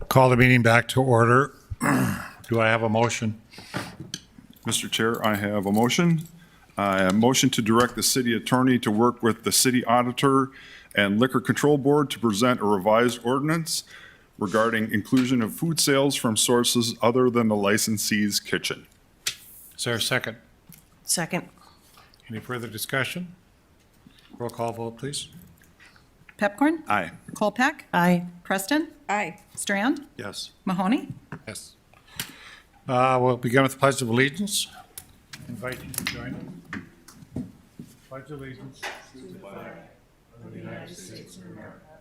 Call the meeting back to order. Do I have a motion? Mr. Chair, I have a motion. A motion to direct the city attorney to work with the city auditor and liquor control board to present a revised ordinance regarding inclusion of food sales from sources other than the licensee's kitchen. Is there a second? Second. Any further discussion? Roll call vote, please. Pepcorn? Aye. Colpack? Aye. Preston? Aye. Strand? Yes. Mahoney? Yes. We'll begin with the Pledge of Allegiance. Invite you to join us. Pledge allegiance to the flag of the United States of America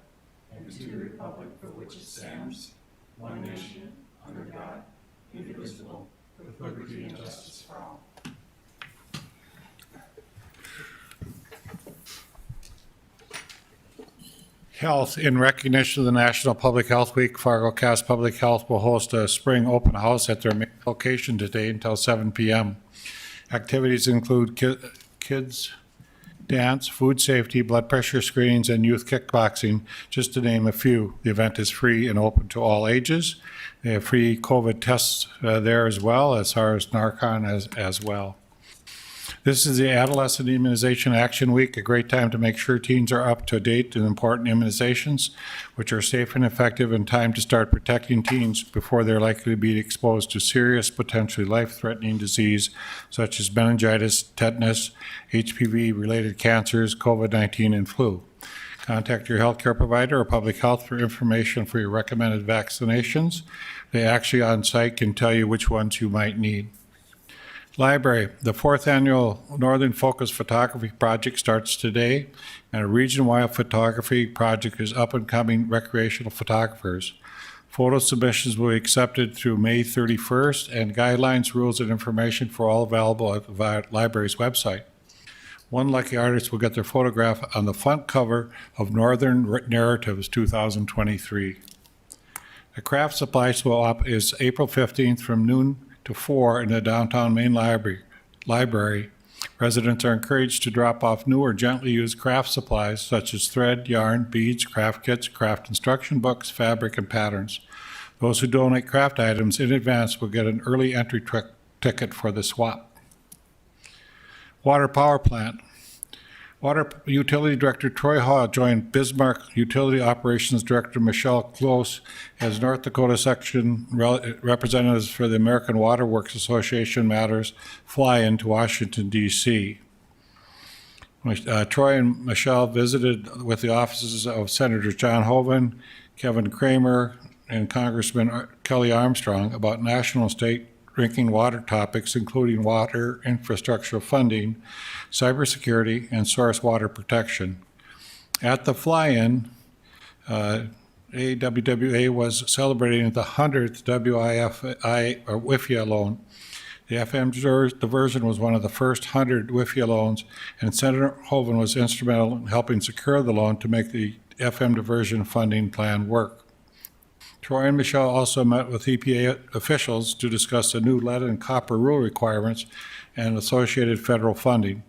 and to the republic for which it stands, one nation, under God, indivisible, with liberty and justice for all. Health. In recognition of the National Public Health Week, Fargo Cast Public Health will host a spring open house at their main location today until 7 p.m. Activities include kids dance, food safety, blood pressure screenings, and youth kickboxing, just to name a few. The event is free and open to all ages. They have free COVID tests there as well, as far as Narcan as well. This is the Adolescent Immunization Action Week, a great time to make sure teens are up to date in important immunizations, which are safe and effective, and time to start protecting teens before they're likely to be exposed to serious, potentially life-threatening disease such as meningitis, tetanus, HPV-related cancers, COVID-19, and flu. Contact your healthcare provider or public health for information for your recommended vaccinations. They actually on site can tell you which ones you might need. Library. The 4th annual Northern Focus Photography Project starts today, and a region-wide photography project is up and coming recreational photographers. Photo submissions will be accepted through May 31st, and guidelines, rules, and information for all available at the library's website. One lucky artist will get their photograph on the front cover of Northern Narratives 2023. The craft supply swap is April 15th from noon to 4 in the downtown main library. Residents are encouraged to drop off new or gently used craft supplies such as thread, yarn, beads, craft kits, craft instruction books, fabric, and patterns. Those who donate craft items in advance will get an early entry ticket for the swap. Water power plant. Water Utility Director Troy Haw joined Bismarck Utility Operations Director Michelle Close as North Dakota Section representatives for the American Water Works Association matters fly-in to Washington, D.C. Troy and Michelle visited with the offices of Senators John Hoeven, Kevin Kramer, and Congressman Kelly Armstrong about national and state drinking water topics, including water infrastructure funding, cybersecurity, and source water protection. At the fly-in, AWWA was celebrating the 100th WIFIA loan. The FM diversion was one of the first 100 WIFIA loans, and Senator Hoeven was instrumental in helping secure the loan to make the FM diversion funding plan work. Troy and Michelle also met with EPA officials to discuss the new lead and copper rule requirements and associated federal funding.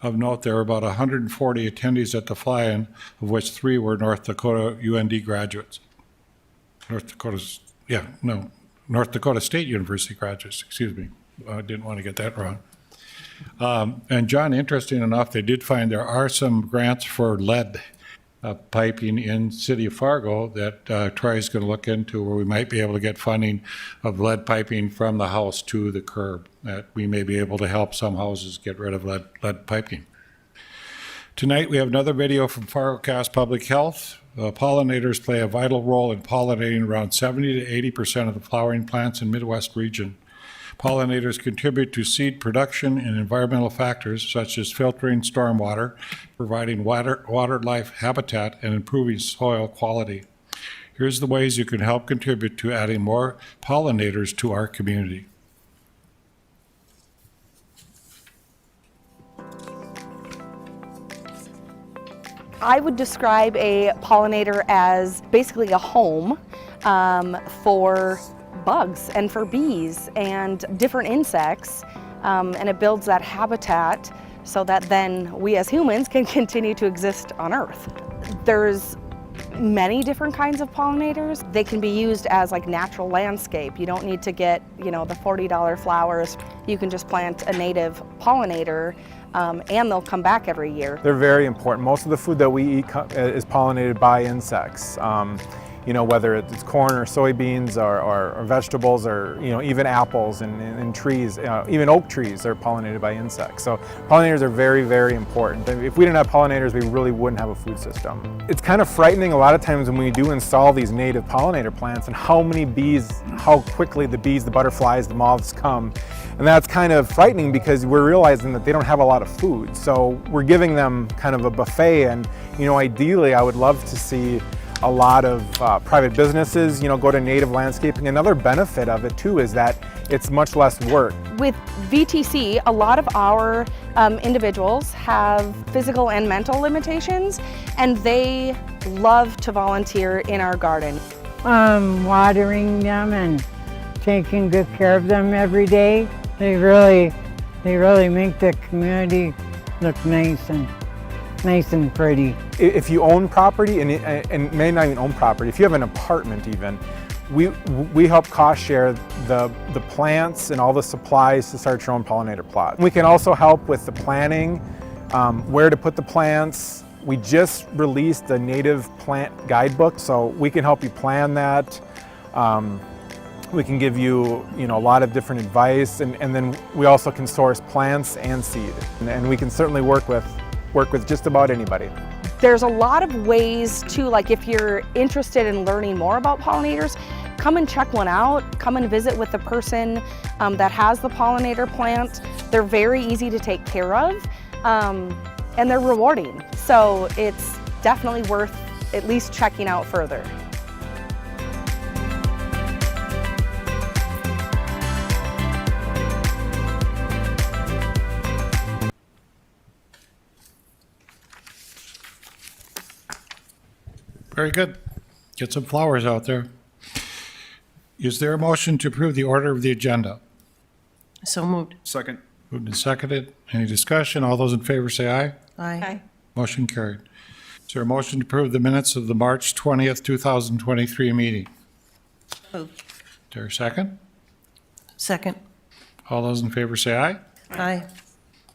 Of note, there were about 140 attendees at the fly-in, of which 3 were North Dakota UND graduates. North Dakota State University graduates, excuse me. I didn't want to get that wrong. And John, interesting enough, they did find there are some grants for lead piping in City of Fargo that Troy is going to look into, where we might be able to get funding of lead piping from the house to the curb, that we may be able to help some houses get rid of lead piping. Tonight we have another video from Fargo Cast Public Health. Pollinators play a vital role in pollinating around 70 to 80% of the flowering plants in Midwest region. Pollinators contribute to seed production and environmental factors such as filtering stormwater, providing wildlife habitat, and improving soil quality. Here's the ways you can help contribute to adding more pollinators to our community. I would describe a pollinator as basically a home for bugs and for bees and different insects, and it builds that habitat so that then we as humans can continue to exist on Earth. There's many different kinds of pollinators. They can be used as like natural landscape. You don't need to get, the $40 flowers. You can just plant a native pollinator and they'll come back every year. They're very important. Most of the food that we eat is pollinated by insects. Whether it's corn or soybeans or vegetables or even apples and trees, even oak trees are pollinated by insects. So pollinators are very, very important. If we didn't have pollinators, we really wouldn't have a food system. It's kind of frightening a lot of times when we do install these native pollinator plants and how quickly the bees, the butterflies, the moths come. And that's kind of frightening because we're realizing that they don't have a lot of food. So we're giving them kind of a buffet, and ideally I would love to see a lot of private businesses, go to native landscaping. Another benefit of it too is that it's much less work. With VTC, a lot of our individuals have physical and mental limitations, and they love to volunteer in our garden. Watering them and taking good care of them every day. They really make the community look nice and pretty. If you own property, and may not even own property, if you have an apartment even, we help cost share the plants and all the supplies to start your own pollinator plot. We can also help with the planning, where to put the plants. We just released a native plant guidebook, so we can help you plan that. We can give you, a lot of different advice, and then we also can source plants and seed. And we can certainly work with just about anybody. There's a lot of ways to, like if you're interested in learning more about pollinators, come and check one out. Come and visit with the person that has the pollinator plant. They're very easy to take care of, and they're rewarding. So it's definitely worth at least checking out further. Very good. Get some flowers out there. Is there a motion to approve the order of the agenda? So moved. Second. Moved and seconded. Any discussion? All those in favor say aye. Aye. Motion carried. Is there a motion to approve the minutes of the March 20th, 2023 meeting? Moved. Is there a second? Second. All those in favor say aye. Aye.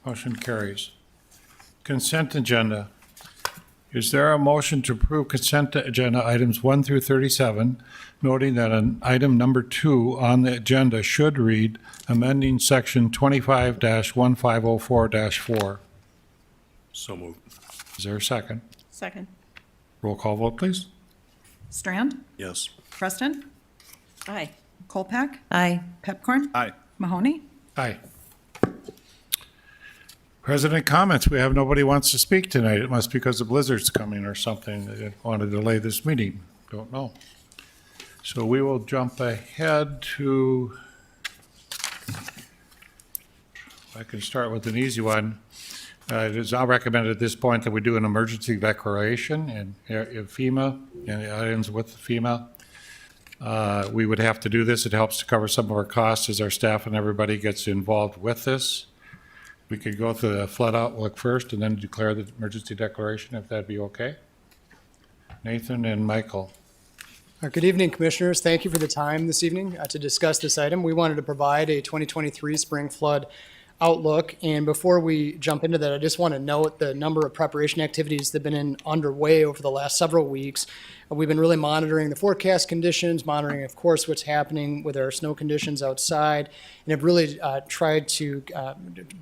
Motion carries. Consent agenda. Is there a motion to approve consent agenda items 1 through 37, noting that an item number 2 on the agenda should read amending section 25-1504-4? So moved. Is there a second? Second. Roll call vote, please. Strand? Yes. Preston? Aye. Colpack? Aye. Pepcorn? Aye. Mahoney? Aye. President comments. We have nobody wants to speak tonight. It must be because the blizzard's coming or something. They want to delay this meeting. Don't know. So we will jump ahead to, I can start with an easy one. It is now recommended at this point that we do an emergency declaration and FEMA and the items with FEMA. We would have to do this. It helps to cover some of our costs as our staff and everybody gets involved with this. We could go through the flood outlook first and then declare the emergency declaration, if that'd be okay. Nathan and Michael. Good evening, Commissioners. Thank you for the time this evening to discuss this item. We wanted to provide a 2023 spring flood outlook. And before we jump into that, I just want to note the number of preparation activities that have been underway over the last several weeks. We've been really monitoring the forecast conditions, monitoring, of course, what's happening with our snow conditions outside, and have really tried to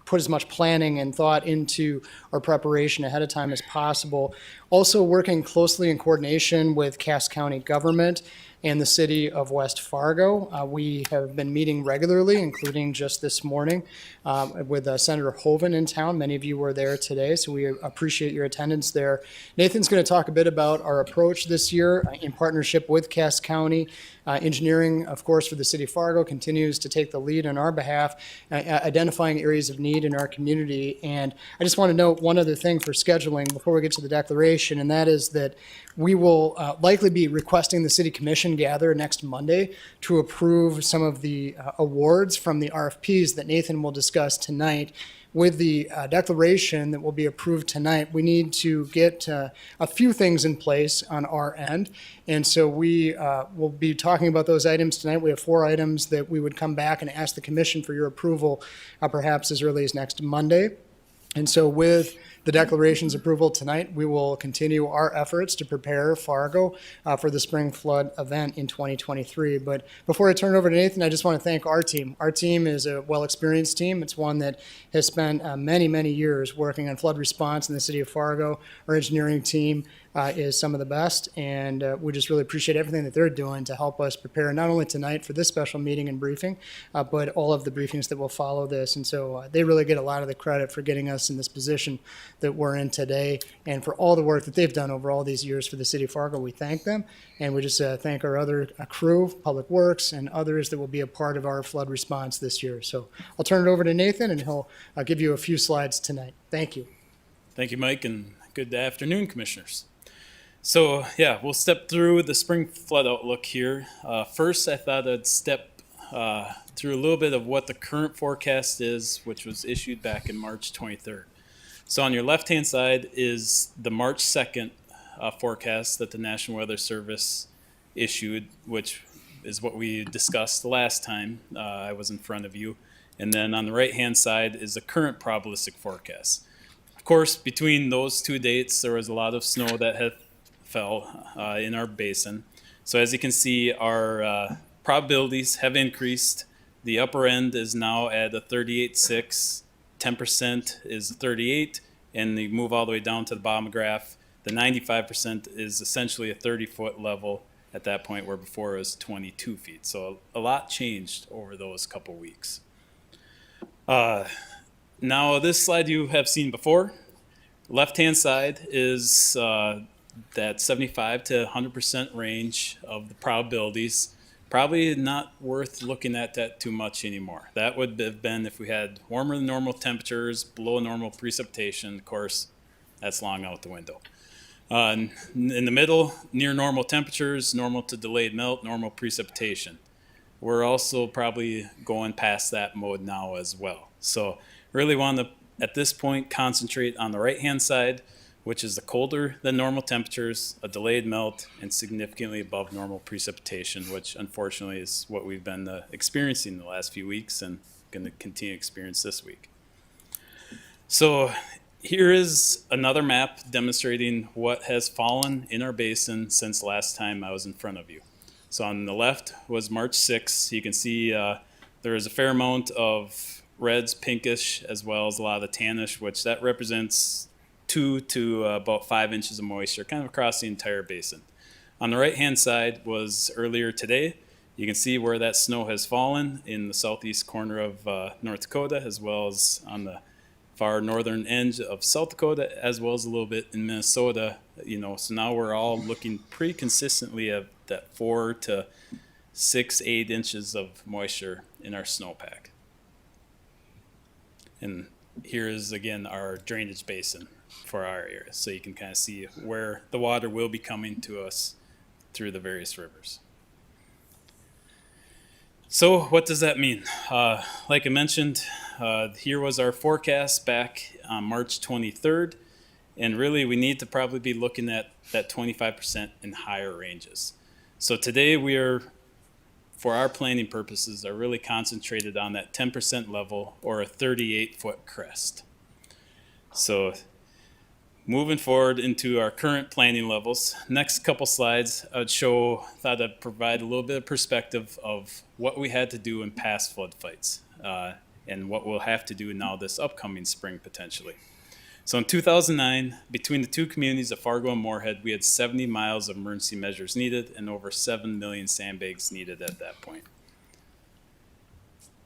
put as much planning and thought into our preparation ahead of time as possible. Also working closely in coordination with Cass County government and the city of West Fargo. We have been meeting regularly, including just this morning, with Senator Hoeven in town. Many of you were there today, so we appreciate your attendance there. Nathan's going to talk a bit about our approach this year in partnership with Cass County. Engineering, of course, for the city of Fargo continues to take the lead on our behalf, identifying areas of need in our community. And I just want to note one other thing for scheduling before we get to the declaration, and that is that we will likely be requesting the City Commission gather next Monday to approve some of the awards from the RFPs that Nathan will discuss tonight. with the declaration that will be approved tonight, we need to get a few things in place on our end. And so we will be talking about those items tonight. We have 4 items that we would come back and ask the commission for your approval perhaps as early as next Monday. And so with the declaration's approval tonight, we will continue our efforts to prepare Fargo for the spring flood event in 2023. But before I turn it over to Nathan, I just want to thank our team. Our team is a well-experienced team. It's one that has spent many, many years working on flood response in the city of Fargo. Our engineering team is some of the best, and we just really appreciate everything that they're doing to help us prepare not only tonight for this special meeting and briefing, but all of the briefings that will follow this. And so they really get a lot of the credit for getting us in this position that we're in today, and for all the work that they've done over all these years for the city of Fargo. We thank them, and we just thank our other crew, Public Works, and others that will be a part of our flood response this year. So I'll turn it over to Nathan, and he'll give you a few slides tonight. Thank you. Thank you, Mike, and good afternoon, commissioners. So yeah, we'll step through the spring flood outlook here. First, I thought I'd step through a little bit of what the current forecast is, which was issued back in March 23rd. So on your left-hand side is the March 2nd forecast that the National Weather Service issued, which is what we discussed the last time I was in front of you. And then on the right-hand side is the current probabilistic forecast. Of course, between those 2 dates, there was a lot of snow that had fell in our basin. So as you can see, our probabilities have increased. The upper end is now at a 38.6, 10% is 38, and you move all the way down to the bottom graph. The 95% is essentially a 30-foot level at that point, where before it was 22 feet. So a lot changed over those couple weeks. Now this slide you have seen before. Left-hand side is that 75 to 100% range of the probabilities. Probably not worth looking at that too much anymore. That would have been if we had warmer than normal temperatures, below normal precipitation. Of course, that's long out the window. In the middle, near normal temperatures, normal to delayed melt, normal precipitation. We're also probably going past that mode now as well. So really want to, at this point, concentrate on the right-hand side, which is the colder than normal temperatures, a delayed melt, and significantly above normal precipitation, which unfortunately is what we've been experiencing the last few weeks and going to continue to experience this week. So here is another map demonstrating what has fallen in our basin since last time I was in front of you. So on the left was March 6th. You can see there is a fair amount of reds, pinkish, as well as a lot of the tannish, which that represents 2 to about 5 inches of moisture, kind of across the entire basin. On the right-hand side was earlier today. You can see where that snow has fallen in the southeast corner of North Dakota, as well as on the far northern end of South Dakota, as well as a little bit in Minnesota. So now we're all looking pretty consistently at that 4 to 6, 8 inches of moisture in our snowpack. And here is again our drainage basin for our area, so you can kind of see where the water will be coming to us through the various rivers. So what does that mean? Like I mentioned, here was our forecast back on March 23rd, and really we need to probably be looking at that 25% and higher ranges. So today we are, for our planning purposes, are really concentrated on that 10% level or a 38-foot crest. So moving forward into our current planning levels, next couple slides I would thought I'd provide a little bit of perspective of what we had to do in past flood fights and what we'll have to do now this upcoming spring potentially. So in 2009, between the two communities of Fargo and Moorhead, we had 70 miles of emergency measures needed and over 7 million sandbags needed at that point.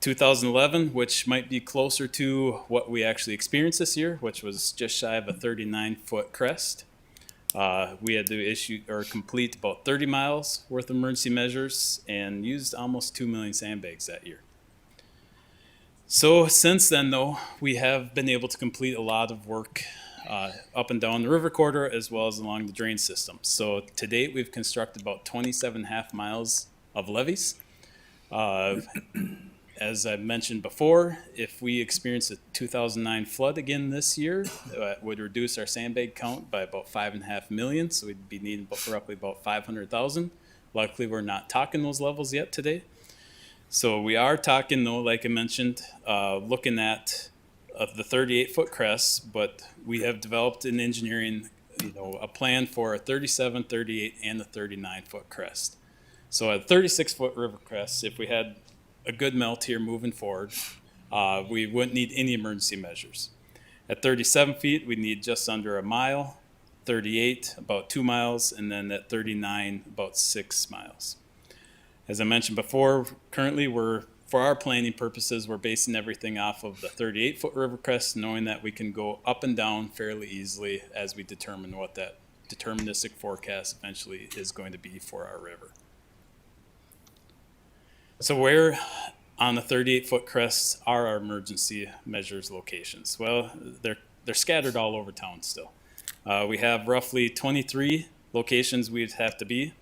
2011, which might be closer to what we actually experienced this year, which was just shy of a 39-foot crest. We had to complete about 30 miles worth of emergency measures and used almost 2 million sandbags that year. So since then, though, we have been able to complete a lot of work up and down the river corridor as well as along the drain system. So to date, we've constructed about 27.5 miles of levees. as I mentioned before, if we experience a 2009 flood again this year, that would reduce our sandbag count by about 5.5 million. So we'd be needing roughly about 500,000. Luckily, we're not talking those levels yet today. So we are talking, though, like I mentioned, looking at the 38-foot crest, but we have developed in engineering, a plan for a 37, 38, and a 39-foot crest. So at 36-foot river crest, if we had a good melt here moving forward, we wouldn't need any emergency measures. At 37 feet, we need just under a mile, 38, about 2 miles, and then at 39, about 6 miles. As I mentioned before, currently for our planning purposes, we're basing everything off of the 38-foot river crest, knowing that we can go up and down fairly easily as we determine what that deterministic forecast eventually is going to be for our river. So where on the 38-foot crest are our emergency measures locations? Well, they're scattered all over town still. We have roughly 23 locations we'd have to be.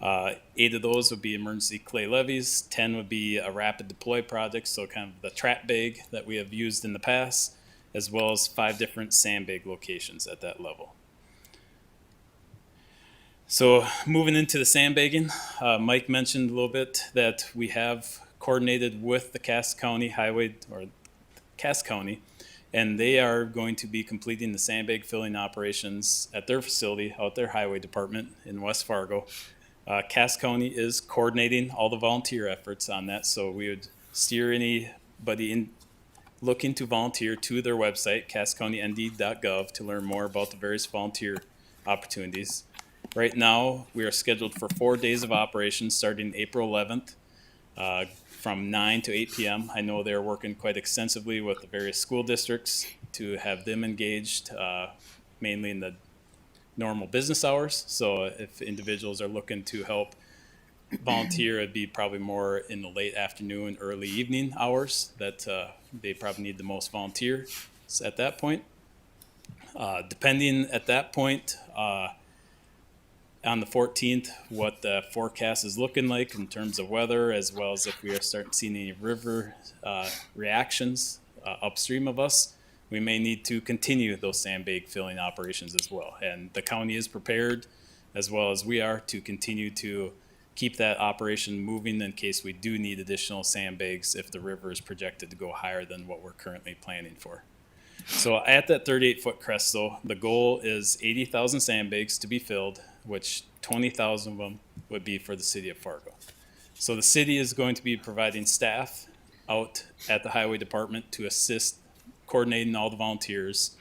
8 of those would be emergency clay levees, 10 would be a rapid deploy project, so kind of the trap bag that we have used in the past, as well as 5 different sandbag locations at that level. So moving into the sandbagging, Mike mentioned a little bit that we have coordinated with the Cass County Highway, or Cass County, and they are going to be completing the sandbag filling operations at their facility out their highway department in West Fargo. Cass County is coordinating all the volunteer efforts on that, so we would steer anybody looking to volunteer to their website, casscountynd.gov, to learn more about the various volunteer opportunities. Right now, we are scheduled for 4 days of operations starting April 11th from 9 to 8 p.m. I know they're working quite extensively with the various school districts to have them engaged, mainly in the normal business hours. So if individuals are looking to help volunteer, it'd be probably more in the late afternoon, early evening hours that they probably need the most volunteers at that point. Depending at that point, on the 14th, what the forecast is looking like in terms of weather, as well as if we are starting seeing any river reactions upstream of us, we may need to continue those sandbag filling operations as well. And the county is prepared, as well as we are, to continue to keep that operation moving in case we do need additional sandbags if the river is projected to go higher than what we're currently planning for. So at that 38-foot crest, though, the goal is 80,000 sandbags to be filled, which 20,000 of them would be for the city of Fargo. So the city is going to be providing staff out at the highway department to assist coordinating all the volunteers.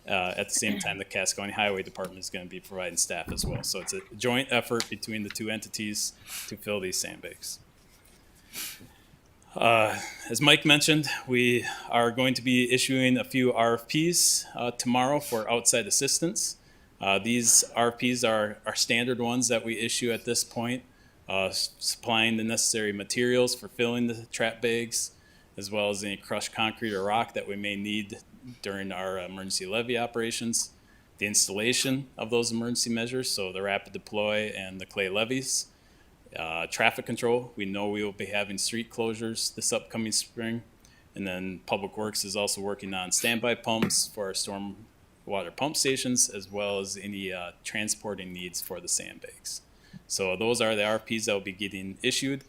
At the same time, the Cass County Highway Department is going to be providing staff as well. So it's a joint effort between the two entities to fill these sandbags. As Mike mentioned, we are going to be issuing a few RFPs tomorrow for outside assistance. These RFPs are standard ones that we issue at this point, supplying the necessary materials for filling the trap bags, as well as any crushed concrete or rock that we may need during our emergency levee operations, the installation of those emergency measures, so the rapid deploy and the clay levees, traffic control. We know we will be having street closures this upcoming spring, and then Public Works is also working on standby pumps for our storm water pump stations, as well as any transporting needs for the sandbags. So those are the RFPs that will be getting issued.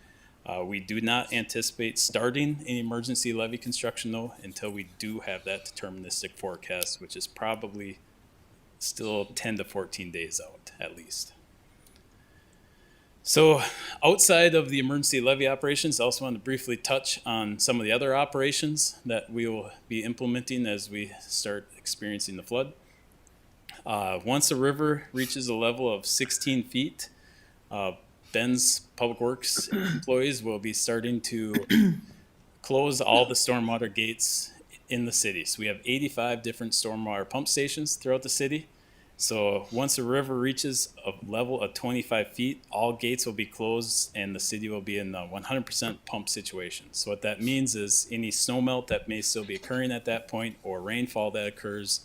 We do not anticipate starting any emergency levee construction, though, until we do have that deterministic forecast, which is probably still 10 to 14 days out, at least. So outside of the emergency levee operations, I also want to briefly touch on some of the other operations that we will be implementing as we start experiencing the flood. Once the river reaches a level of 16 feet, Ben's Public Works employees will be starting to close all the stormwater gates in the city. So we have 85 different stormwater pump stations throughout the city. So once the river reaches a level of 25 feet, all gates will be closed and the city will be in the 100% pump situation. So what that means is any snowmelt that may still be occurring at that point or rainfall that occurs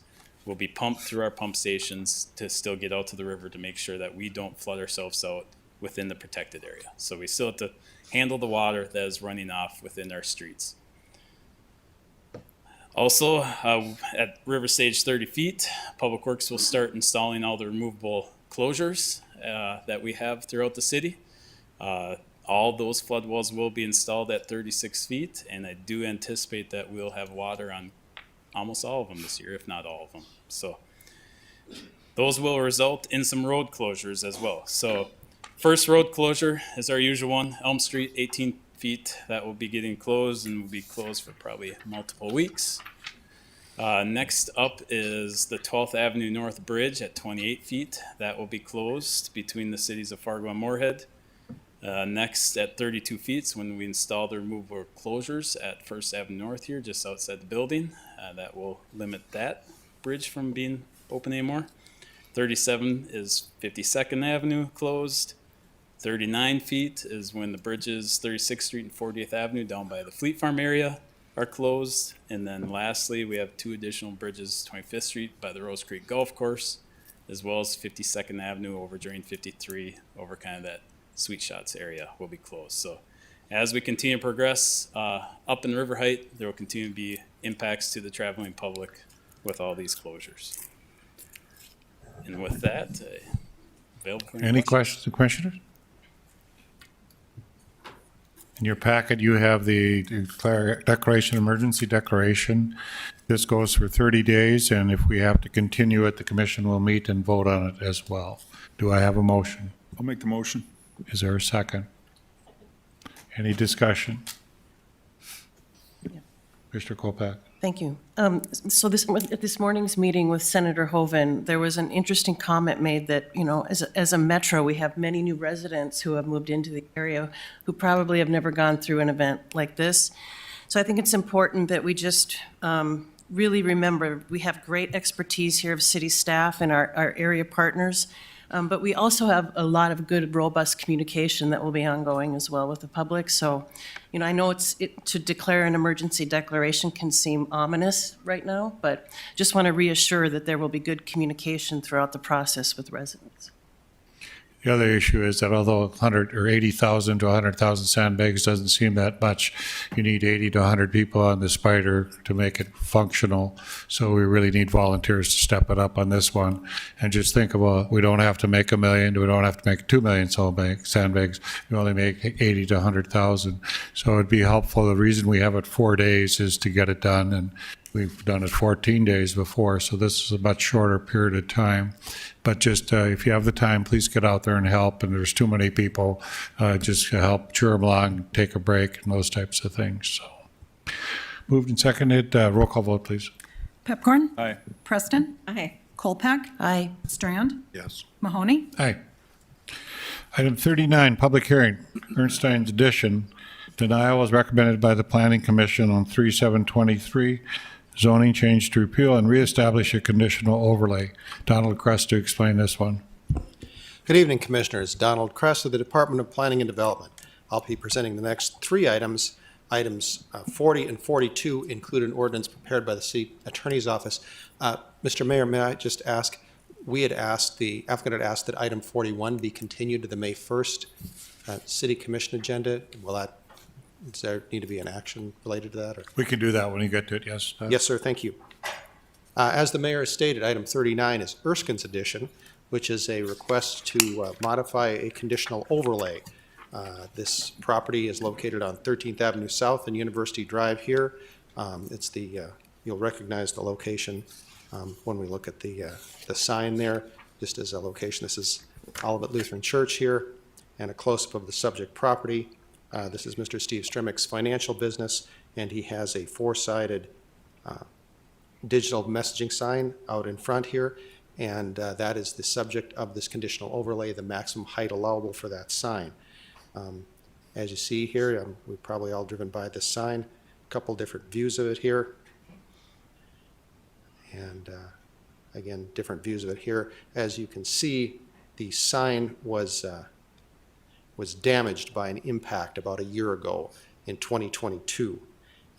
will be pumped through our pump stations to still get out to the river to make sure that we don't flood ourselves out within the protected area. So we still have to handle the water that is running off within our streets. Also, at river stage 30 feet, Public Works will start installing all the removable closures that we have throughout the city. All those flood walls will be installed at 36 feet, and I do anticipate that we'll have water on almost all of them this year, if not all of them. So those will result in some road closures as well. So first road closure is our usual one, Elm Street, 18 feet. That will be getting closed and will be closed for probably multiple weeks. Next up is the 12th Avenue North Bridge at 28 feet. That will be closed between the cities of Fargo and Moorhead. Next, at 32 feet, is when we install the removable closures at First Avenue North here, just outside the building. That will limit that bridge from being open anymore. 37 is 52nd Avenue closed. 39 feet is when the bridges 36th Street and 40th Avenue down by the Fleet Farm area are closed. And then lastly, we have two additional bridges, 25th Street by the Rose Creek Golf Course, as well as 52nd Avenue over Drain 53 over kind of that Sweet Shots area will be closed. So as we continue to progress up in River Height, there will continue to be impacts to the traveling public with all these closures. And with that, available for Any questions, Commissioners? In your packet, you have the declaration, emergency declaration. This goes for 30 days, and if we have to continue it, the commission will meet and vote on it as well. Do I have a motion? I'll make the motion. Is there a second? Any discussion? Mr. Kolpak? Thank you. So at this morning's meeting with Senator Hoeven, there was an interesting comment made that, you know, as a metro, we have many new residents who have moved into the area who probably have never gone through an event like this. So I think it's important that we just really remember we have great expertise here of city staff and our area partners. But we also have a lot of good, robust communication that will be ongoing as well with the public. So, you know, I know to declare an emergency declaration can seem ominous right now, but just want to reassure that there will be good communication throughout the process with residents. The other issue is that although 100 or 80,000 to 100,000 sandbags doesn't seem that much, you need 80 to 100 people on the spider to make it functional. So we really need volunteers to step it up on this one. And just think about, we don't have to make 1 million, we don't have to make 2 million sandbags. We only make 80 to 100,000. So it'd be helpful. The reason we have it 4 days is to get it done, and we've done it 14 days before, so this is a much shorter period of time. But just if you have the time, please get out there and help. And there's too many people, just help cheer them along, take a break, and those types of things. So, moved and seconded. Roll call vote, please. Pepcorn? Aye. Preston? Aye. Kolpak? Aye. Strand? Yes. Mahoney? Aye. Item 39, public hearing, Ernstein's addition. Denial was recommended by the Planning Commission on 3/7/23. Zoning change to repeal and reestablish a conditional overlay. Donald Crest to explain this one. Good evening, Commissioners. Donald Kress of the Department of Planning and Development. I'll be presenting the next three items. Items 40 and 42 include an ordinance prepared by the City Attorney's Office. Mr. Mayor, may I just ask, the applicant had asked that item 41 be continued to the May 1st City Commission agenda. Does there need to be an action related to that? Or? We can do that when you get to it, yes? Yes, sir, thank you. As the mayor has stated, item 39 is Erskine's addition, which is a request to modify a conditional overlay. This property is located on 13th Avenue South and University Drive here. It's you'll recognize the location when we look at the sign there, just as a location. This is Olivet Lutheran Church here, and a close-up of the subject property. This is Mr. Steve Stremick's financial business, and he has a four-sided digital messaging sign out in front here, and that is the subject of this conditional overlay, the maximum height allowable for that sign. As you see here, we've probably all driven by this sign, a couple different views of it here, and again, different views of it here. As you can see, the sign was damaged by an impact about a year ago in 2022.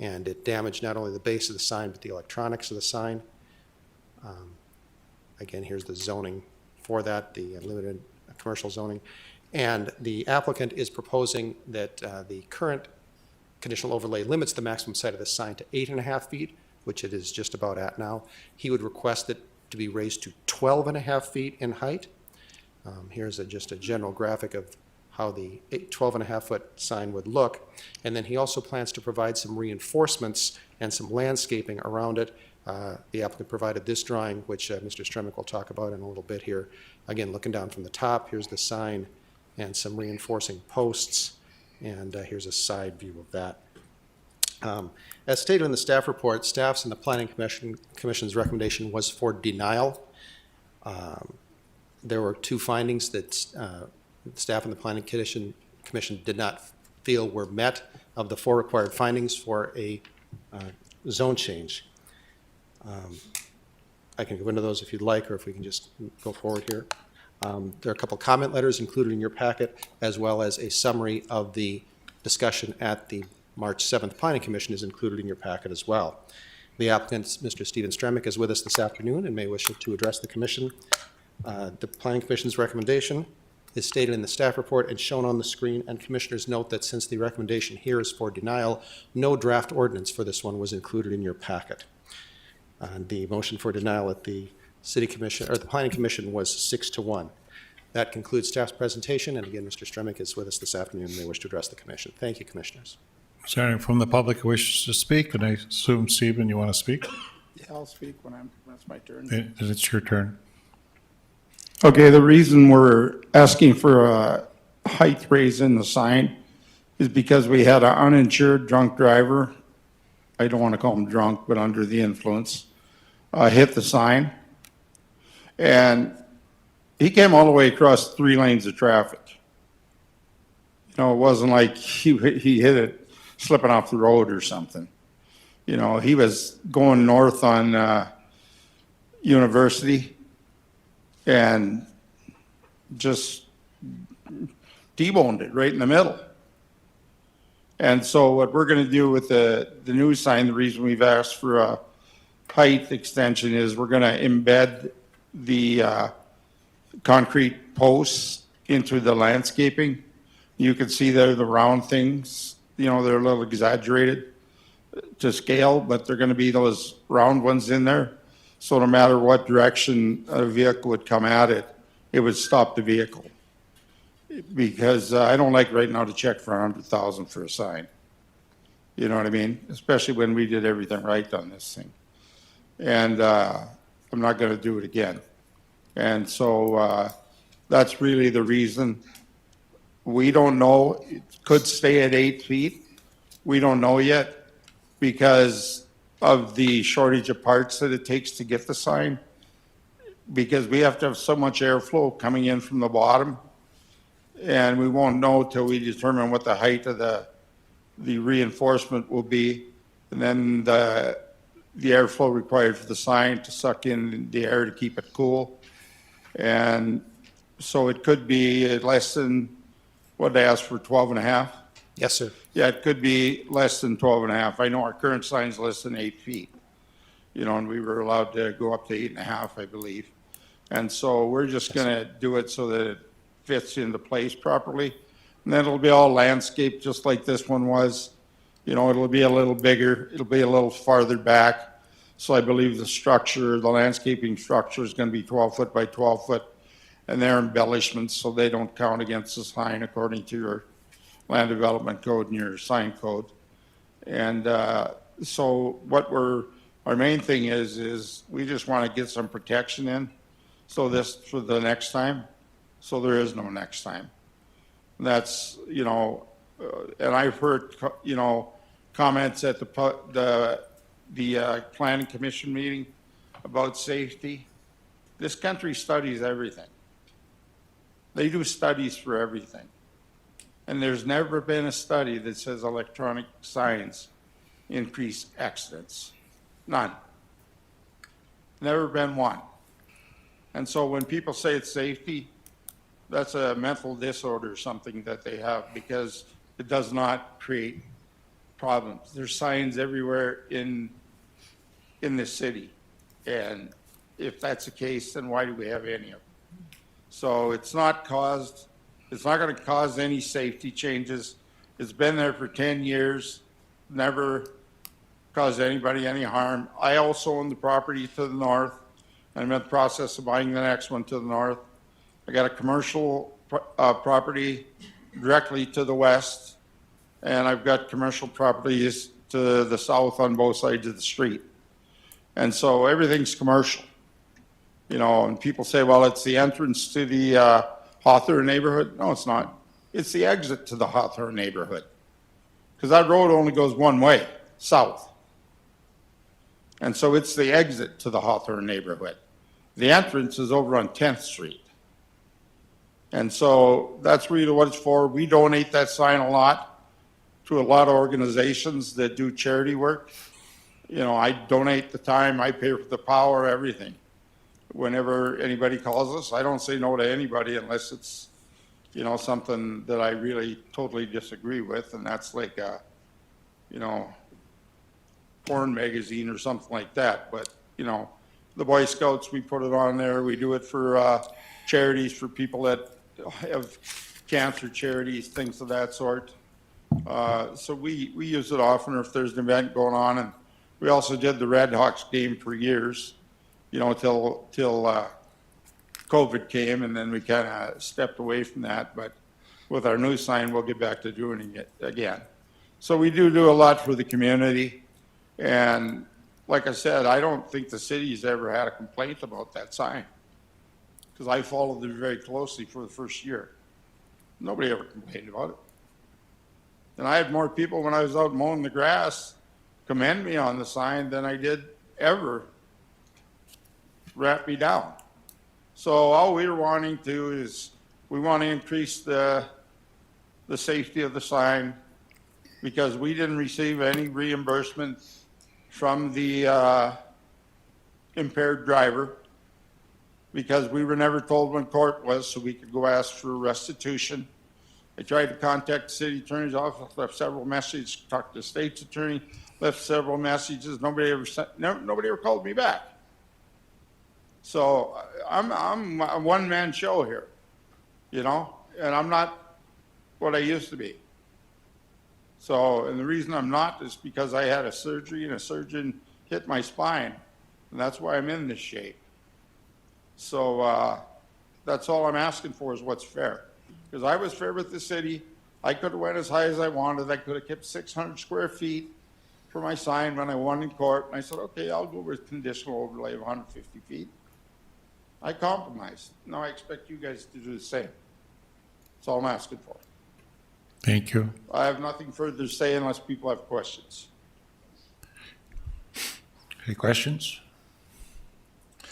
And it damaged not only the base of the sign, but the electronics of the sign. Again, here's the zoning for that, the limited commercial zoning. And the applicant is proposing that the current conditional overlay limits the maximum height of the sign to 8.5 feet, which it is just about at now. He would request it to be raised to 12.5 feet in height. Here's just a general graphic of how the 12.5-foot sign would look. And then he also plans to provide some reinforcements and some landscaping around it. The applicant provided this drawing, which Mr. Stremick will talk about in a little bit here. Again, looking down from the top, here's the sign and some reinforcing posts. And here's a side view of that. As stated in the staff report, staff's and the Planning Commission's recommendation was for denial. There were two findings that staff and the Planning Commission did not feel were met of the 4 required findings for a zone change. I can go into those if you'd like, or if we can just go forward here. There are a couple comment letters included in your packet, as well as a summary of the discussion at the March 7th Planning Commission is included in your packet as well. The applicant, Mr. Stephen Stremick, is with us this afternoon and may wish to address the commission. The Planning Commission's recommendation is stated in the staff report and shown on the screen, and commissioners note that since the recommendation here is for denial, no draft ordinance for this one was included in your packet. The motion for denial at the City Commission, or the Planning Commission, was 6-1. That concludes staff's presentation, and again, Mr. Stremick is with us this afternoon and may wish to address the commission. Thank you, commissioners. Is there anyone from the public who wishes to speak? And I assume, Stephen, you want to speak? Yeah, I'll speak when that's my turn. Then it's your turn. Okay, the reason we're asking for a height raise in the sign is because we had an uninsured drunk driver, I don't want to call him drunk, but under the influence, hit the sign. And he came all the way across 3 lanes of traffic. You know, it wasn't like he hit it slipping off the road or something. You know, he was going north on University and just T-boned it right in the middle. And so what we're going to do with the new sign, the reason we've asked for a height extension is we're going to embed the concrete posts into the landscaping. You can see there the round things, you know, they're a little exaggerated to scale, but they're going to be those round ones in there. So no matter what direction a vehicle would come at it, it would stop the vehicle. Because I don't like right now to check for 100,000 for a sign. You know what I mean? Especially when we did everything right on this thing. And I'm not going to do it again. And so that's really the reason. We don't know. It could stay at 8 feet. We don't know yet because of the shortage of parts that it takes to get the sign. Because we have to have so much airflow coming in from the bottom. And we won't know till we determine what the height of the reinforcement will be. And then the airflow required for the sign to suck in the air to keep it cool. And so it could be less than, what they asked for, 12.5? Yes, sir. Yeah, it could be less than 12.5. I know our current sign's less than 8 feet. You know, and we were allowed to go up to 8.5, I believe. And so we're just going to do it so that it fits into place properly. And then it'll be all landscaped just like this one was. You know, it'll be a little bigger. It'll be a little farther back. So I believe the structure, the landscaping structure is going to be 12 foot by 12 foot. And they're embellishments, so they don't count against the sign according to your land development code and your sign code. And so what our main thing is we just want to get some protection in. So this for the next time. So there is no next time. That's, you know, and I've heard, you know, comments at the Planning Commission meeting about safety. This country studies everything. They do studies for everything. And there's never been a study that says electronic signs increase accidents. None. Never been one. And so when people say it's safety, that's a mental disorder or something that they have because it does not create problems. There's signs everywhere in the city. And if that's the case, then why do we have any of them? So it's not caused It's not gonna cause any safety changes. It's been there for 10 years, never caused anybody any harm. I also own the property to the north. I'm in the process of buying the next one to the north. I got a commercial property directly to the west, and I've got commercial properties to the south on both sides of the street. And so everything's commercial. You know, and people say, well, it's the entrance to the Hawthorne neighborhood. No, it's not. It's the exit to the Hawthorne neighborhood. Because that road only goes one way, south. And so it's the exit to the Hawthorne neighborhood. The entrance is over on 10th Street. And so that's really what it's for. We donate that sign a lot to a lot of organizations that do charity work. You know, I donate the time, I pay for the power, everything. Whenever anybody calls us, I don't say no to anybody unless it's, you know, something that I really totally disagree with, and that's like a, you know, porn magazine or something like that. But, you know, the Boy Scouts, we put it on there. We do it for charities for people that have cancer charities, things of that sort. So we use it often if there's an event going on. And we also did the Red Hawks game for years, you know, till COVID came, and then we kind of stepped away from that. But with our new sign, we'll get back to doing it again. So we do a lot for the community. And like I said, I don't think the city's ever had a complaint about that sign, because I followed it very closely for the first year. Nobody ever complained about it. And I had more people when I was out mowing the grass commend me on the sign than I did ever wrap me down. So all we're wanting to is we want to increase the safety of the sign, because we didn't receive any reimbursement from the impaired driver, because we were never told when court was, so we could go ask for restitution. I tried to contact the city attorney's office, left several messages, talked to the state's attorney, left several messages. Nobody ever called me back. So I'm a one-man show here, you know, and I'm not what I used to be. So, and the reason I'm not is because I had a surgery and a surgeon hit my spine, and that's why I'm in this shape. So that's all I'm asking for is what's fair. Because I was fair with the city. I could have went as high as I wanted. I could have kept 600 square feet for my sign when I won in court. And I said, okay, I'll go with conditional overlay of 150 feet. I compromised. Now I expect you guys to do the same. That's all I'm asking for. Thank you. I have nothing further to say unless people have questions. Any questions?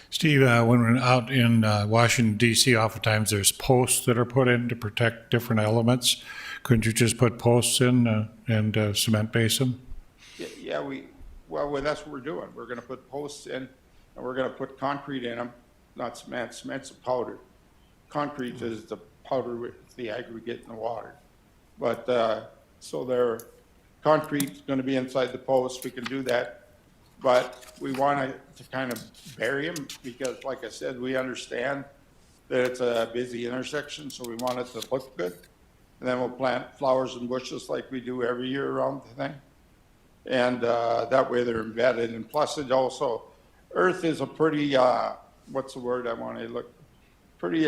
Steve, when we're out in Washington DC, oftentimes there's posts that are put in to protect different elements. Couldn't you just put posts in and cement base them? Yeah, well, that's what we're doing. We're going to put posts in, and we're going to put concrete in them, not cement. Cement's a powder. Concrete is the powder with the aggregate in the water. But so their concrete's going to be inside the post. We can do that. But we want to kind of bury them because, like I said, we understand that it's a busy intersection, so we want it to look good. And then we'll plant flowers and bushes like we do every year around the thing. And that way they're embedded. And plus it also, earth is a pretty, what's the word I want to look, pretty,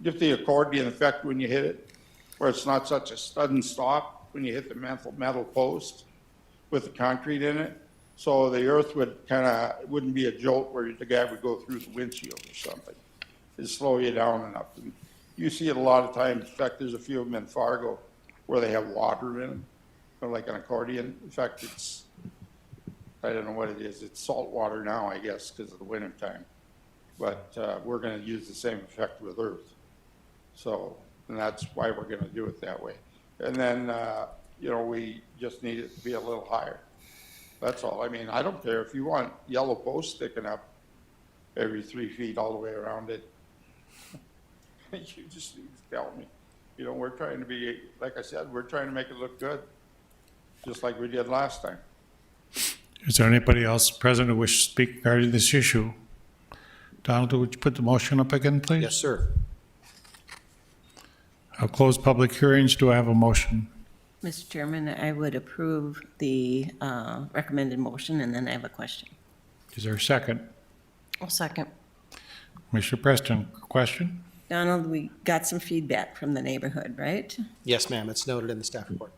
give the accordion effect when you hit it, where it's not such a sudden stop when you hit the metal post with the concrete in it. So the earth would wouldn't be a jolt where the guy would go through the windshield or something. It'd slow you down enough. And you see it a lot of times. In fact, there's a few of them in Fargo where they have water in them, or like an accordion. In fact, I don't know what it is. It's salt water now, I guess, because of the winter time. But we're going to use the same effect with earth. So, and that's why we're going to do it that way. And then, you know, we just need it to be a little higher. That's all. I mean, I don't care if you want yellow posts sticking up every 3 feet all the way around it. You just need to tell me. You know, we're trying to be, like I said, we're trying to make it look good, just like we did last time. Is there anybody else present who wishes to speak regarding this issue? Donald, would you put the motion up again, please? Yes, sir. I'll close public hearings. Do I have a motion? Mr. Chairman, I would approve the recommended motion, and then I have a question. Is there a second? I'll second. Commissioner Preston, question? Donald, we got some feedback from the neighborhood, right? Yes, ma'am, it's noted in the staff report.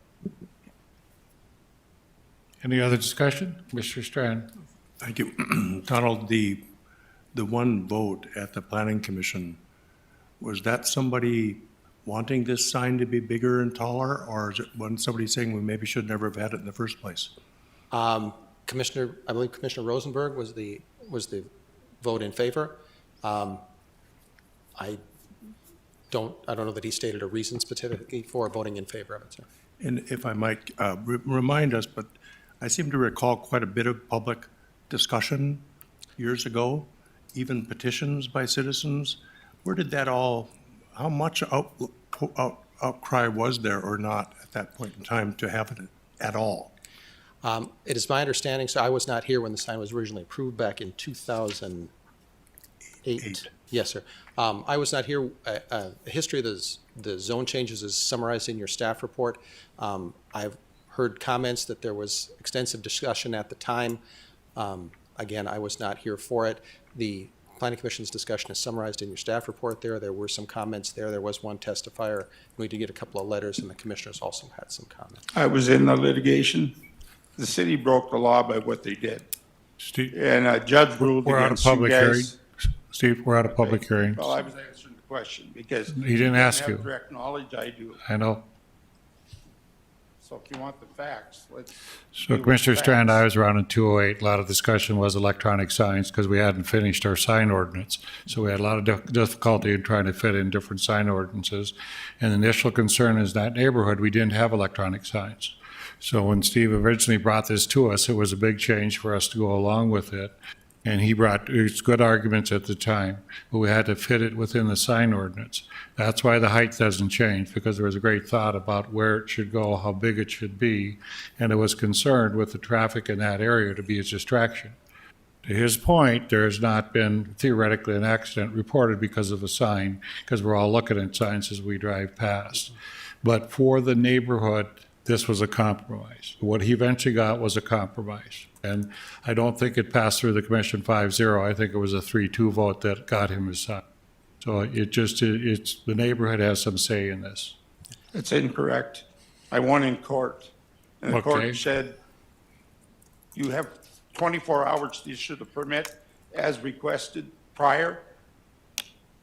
Any other discussion? Mr. Strand? Thank you. Donald, the one vote at the planning commission, was that somebody wanting this sign to be bigger and taller, or is it when somebody saying we maybe should never have had it in the first place? Commissioner, I believe Commissioner Rosenberg was the vote in favor. I don't know that he stated a reason specifically for voting in favor of it, sir. And if I might remind us, but I seem to recall quite a bit of public discussion years ago, even petitions by citizens. Where did that all, how much outcry was there or not at that point in time to have it at all? It is my understanding, so I was not here when the sign was originally approved back in 2008. Yes, sir. I was not here. The history of the zone changes is summarized in your staff report. I've heard comments that there was extensive discussion at the time. Again, I was not here for it. The Planning Commission's discussion is summarized in your staff report there. There were some comments there. There was one testifier. We did get a couple of letters, and the commissioners also had some comments. I was in the litigation. The city broke the law by what they did. Steve, And a judge ruled we're out of against you public hearing. guys. Steve, we're out of public hearing. Well, I was answering the question because. He didn't ask have you. direct knowledge, I do. I know. So if you want the facts, let's. So deal with Commissioner the Strand, facts. I was around in 208. A lot of discussion was electronic signs because we hadn't finished our sign ordinance. So we had a lot of difficulty in trying to fit in different sign ordinances. And the initial concern is that neighborhood, we didn't have electronic signs. So when Steve originally brought this to us, it was a big change for us to go along with it. And he brought good arguments at the time, but we had to fit it within the sign ordinance. That's why the height doesn't change, because there was a great thought about where it should go, how big it should be, and it was concerned with the traffic in that area to be a distraction. To his point, there has not been theoretically an accident reported because of a sign, because we're all looking at signs as we drive past. But for the neighborhood, this was a compromise. What he eventually got was a compromise. And I don't think it passed through the commission 5-0. I think it was a 3-2 vote that got him his sign. So it's, the neighborhood has some say in this. It's incorrect. I won in court. And the Okay. court said, you have 24 hours to issue the permit as requested prior,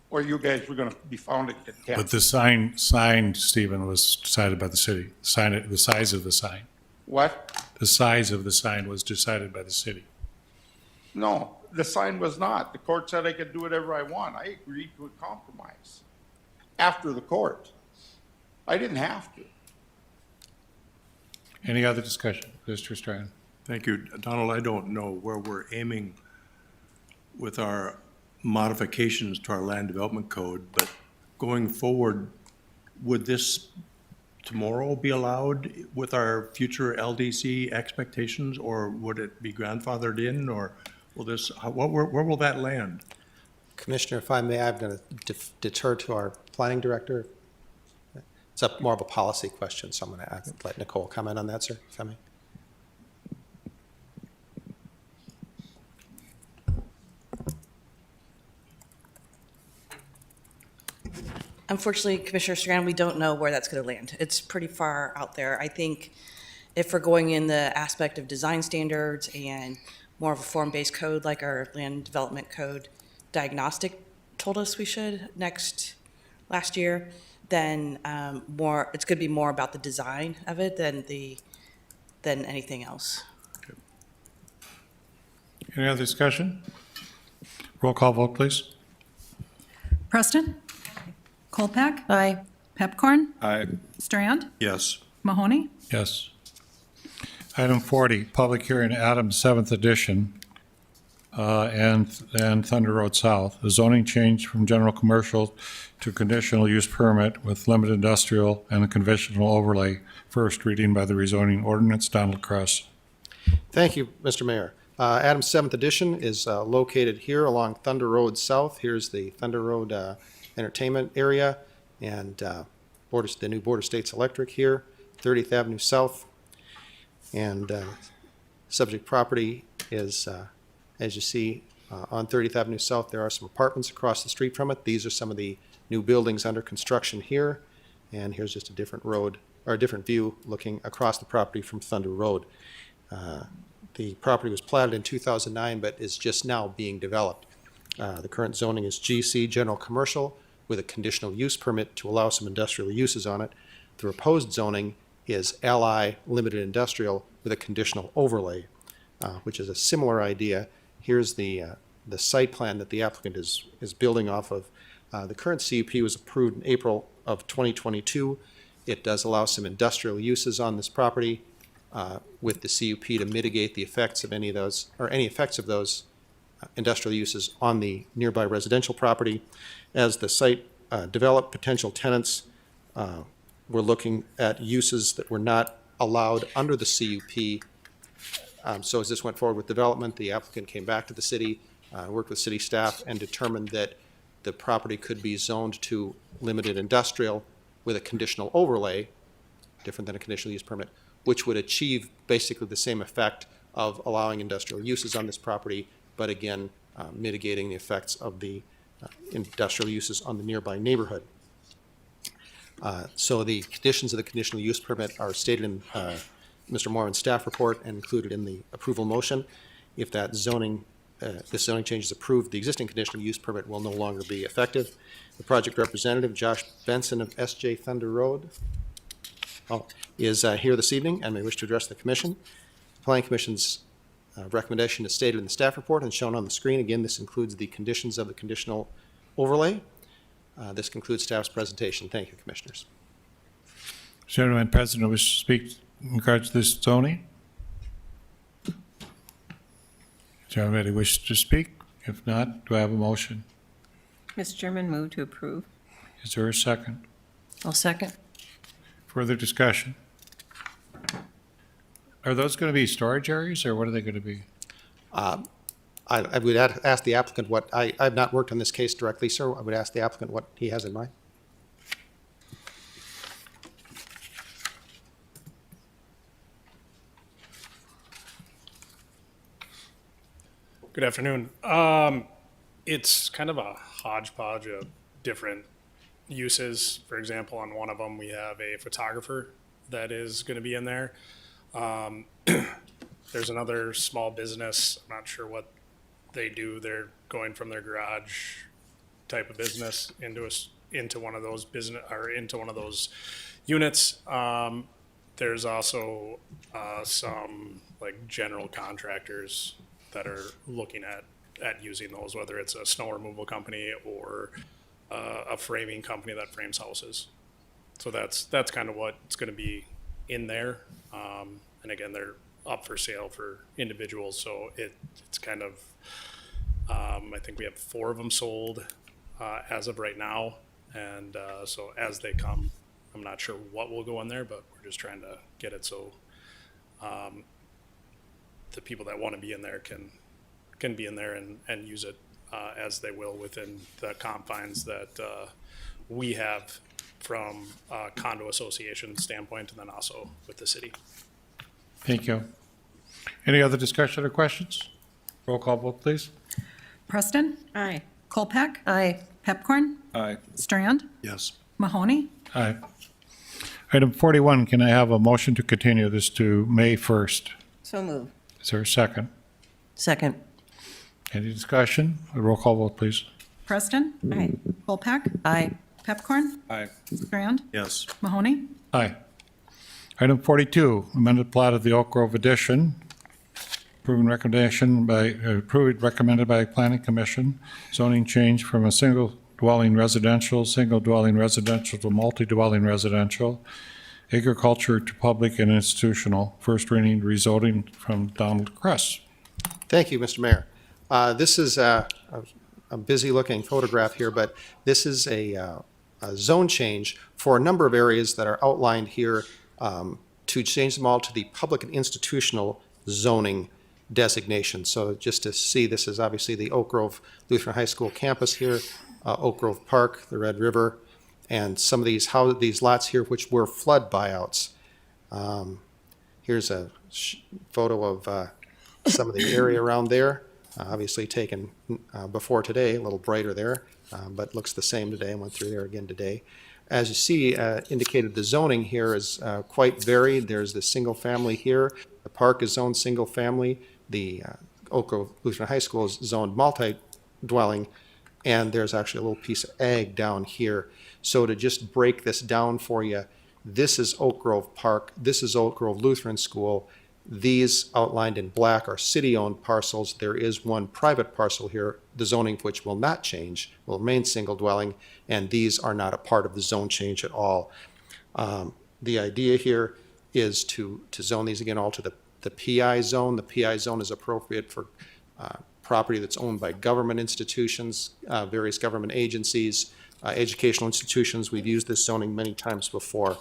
or you guys were going to be found in But contempt. the sign, Stephen, was decided by the city. The size of the sign. What? The size of the sign was decided by the city. No, the sign was not. The court said I could do whatever I want. I agreed to a compromise after the court. I didn't have to. Any other discussion? Mr. Strand? Thank you. Donald, I don't know where we're aiming with our modifications to our land development code, but going forward, would this tomorrow be allowed with our future LDC expectations, or would it be grandfathered in, or will this, where will that land? Commissioner, if I may, I'm going to defer to our planning director. It's more of a policy question, so I'm going to let Nicole comment on that, sir, if I may. Unfortunately, Commissioner Strand, we don't know where that's going to land. It's pretty far out there. I think if we're going in the aspect of design standards and more of a form-based code like our land development code diagnostic told us we should last year, then it's going to be more about the design of it than anything else. Any other discussion? Roll call vote, please. Preston? Colpack? Aye. Pepcorn? Aye. Strand? Yes. Mahoney? Yes. Item 40, public hearing, Adams 7th edition, and Thunder Road South. A zoning change from general commercial to conditional use permit with limited industrial and a conventional overlay. First reading by the rezoning ordinance. Donald Cross. Thank you, Mr. Mayor. Adams 7th Edition is located here along Thunder Road South. Here's the Thunder Road entertainment area, and the new Border States Electric here, 30th Avenue South. And subject property is, as you see, on 30th Avenue South, there are some apartments across the street from it. These are some of the new buildings under construction here. And here's just a different road, or a different view looking across the property from Thunder Road. The property was platted in 2009, but is just now being developed. The current zoning is GC, General Commercial, with a conditional use permit to allow some industrial uses on it. The proposed zoning is LI, Limited Industrial, with a conditional overlay, which is a similar idea. Here's the site plan that the applicant is building off of. The current CUP was approved in April of 2022. It does allow some industrial uses on this property with the CUP to mitigate the effects of any of those, or any effects of those industrial uses on the nearby residential property. As the site developed, potential tenants were looking at uses that were not allowed under the CUP. So as this went forward with development, the applicant came back to the city, worked with city staff, and determined that the property could be zoned to limited industrial with a conditional overlay, different than a conditional use permit, which would achieve basically the same effect of allowing industrial uses on this property, but again, mitigating the effects of the industrial uses on the nearby neighborhood. So the conditions of the conditional use permit are stated in Mr. Moran's staff report and included in the approval motion. If that zoning, this zoning change is approved, the existing conditional use permit will no longer be effective. The project representative, Josh Benson of SJ Thunder Road, is here this evening and may wish to address the commission. The Planning Commission's recommendation is stated in the staff report and shown on the screen. Again, this includes the conditions of the conditional overlay. This concludes staff's presentation. Thank you, Commissioners. Gentleman President wishes to speak in regards to this zoning. Gentleman wishes to speak? If not, do I have a motion? Mr. Chairman, move to approve. Is there a second? I'll second. Further discussion? Are those going to be storage areas, or what are they going to be? I would ask the applicant what, I've not worked on this case directly, sir. I would ask the applicant what he has in mind. Good afternoon. It's kind of a hodgepodge of different uses. For example, on one of them, we have a photographer that is going to be in there. There's another small business. I'm not sure what they do. They're going from their garage type of business into one of those business, or into one of those units. There's also some like general contractors that are looking at using those, whether it's a snow removal company or a framing company that frames houses. So that's kind of what's going to be in there. And again, they're up for sale for individuals. So it's kind of, I think we have 4 of them sold as of right now. And so as they come, I'm not sure what will go in there, but we're just trying to get it so the people that want to be in there can be in there and use it as they will within the confines that we have from a condo association standpoint, and then also with the city. Thank you. Any other discussion or questions? Roll call vote, please. Preston? Aye. Kolpak? Aye. Pepcorn? Aye. Strand? Yes. Mahoney? Aye. Item 41, can I have a motion to continue this to May 1st? So move. Is there a second? Second. Any discussion? A roll call vote, please. Preston? Aye. Kolpak? Aye. Pepcorn? Aye. Strand? Yes. Mahoney? Aye. Item 42, amended plat of the Oak Grove addition. Approved recommended by Planning Commission. Zoning change from a single dwelling residential to multi-dwelling residential. Agriculture to public and institutional. First reading rezoning from Donald Kress. Thank you, Mr. Mayor. This is a busy-looking photograph here, but this is a zone change for a number of areas that are outlined here to change them all to the public and institutional zoning designation. So just to see, this is obviously the Oak Grove Lutheran High School campus here, Oak Grove Park, the Red River, And some of these lots here, which were flood buyouts. Here's a photo of some of the area around there, obviously taken before today, a little brighter there, but looks the same today. I went through there again today. As you see, indicated the zoning here is quite varied. There's the single family here. The park is zoned single family. The Oak Grove Lutheran High School is zoned multi-dwelling, and there's actually a little piece of ag down here. So to just break this down for you, this is Oak Grove Park, this is Oak Grove Lutheran School. These outlined in black are city-owned parcels. There is one private parcel here, the zoning of which will not change, will remain single dwelling, and these are not a part of the zone change at all. The idea here is to zone these again all to the PI zone. The PI zone is appropriate for property that's owned by government institutions, various government agencies, educational institutions. We've used this zoning many times before.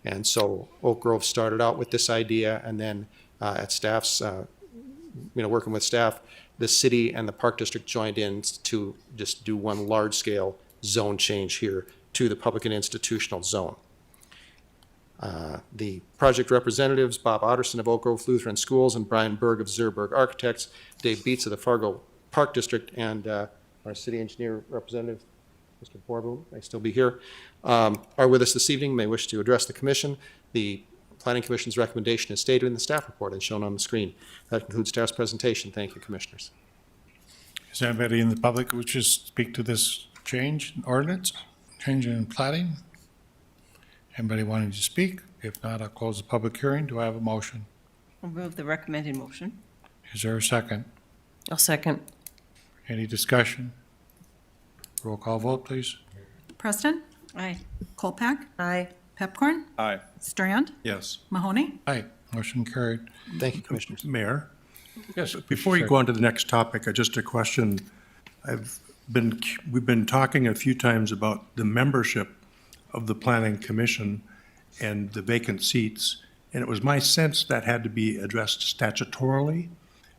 And so Oak Grove started out with this idea, and then at staff's, working with staff, the city and the Park District joined in to just do one large-scale zone change here to the public and institutional zone. The project representatives, Bob Otterson of Oak Grove Lutheran Schools and Brian Berg of Zerberg Architects, Dave Beats of the Fargo Park District, and our city engineer representative, Mr. Borboom, may still be here, are with us this evening, may wish to address the commission. The Planning Commission's recommendation is stated in the staff report and shown on the screen. That concludes staff's presentation. Thank you, commissioners. Is there anybody in the public who wishes to speak to this change in ordinance, change in plating? Anybody wanting to speak? If not, I'll close the public hearing. Do I have a motion? I'll move the recommended motion. Is there a second? I'll second. Any discussion? Roll call vote, please. Preston, Aye. Colpack, Aye. Pepcorn, Aye. Strand, Yes. Mahoney. Aye, motion carried. Thank you, commissioners. Mayor? Yes. Before you go on to the next topic, just a question. We've been talking a few times about the membership of the Planning Commission and the vacant seats, and it was my sense that had to be addressed statutorily.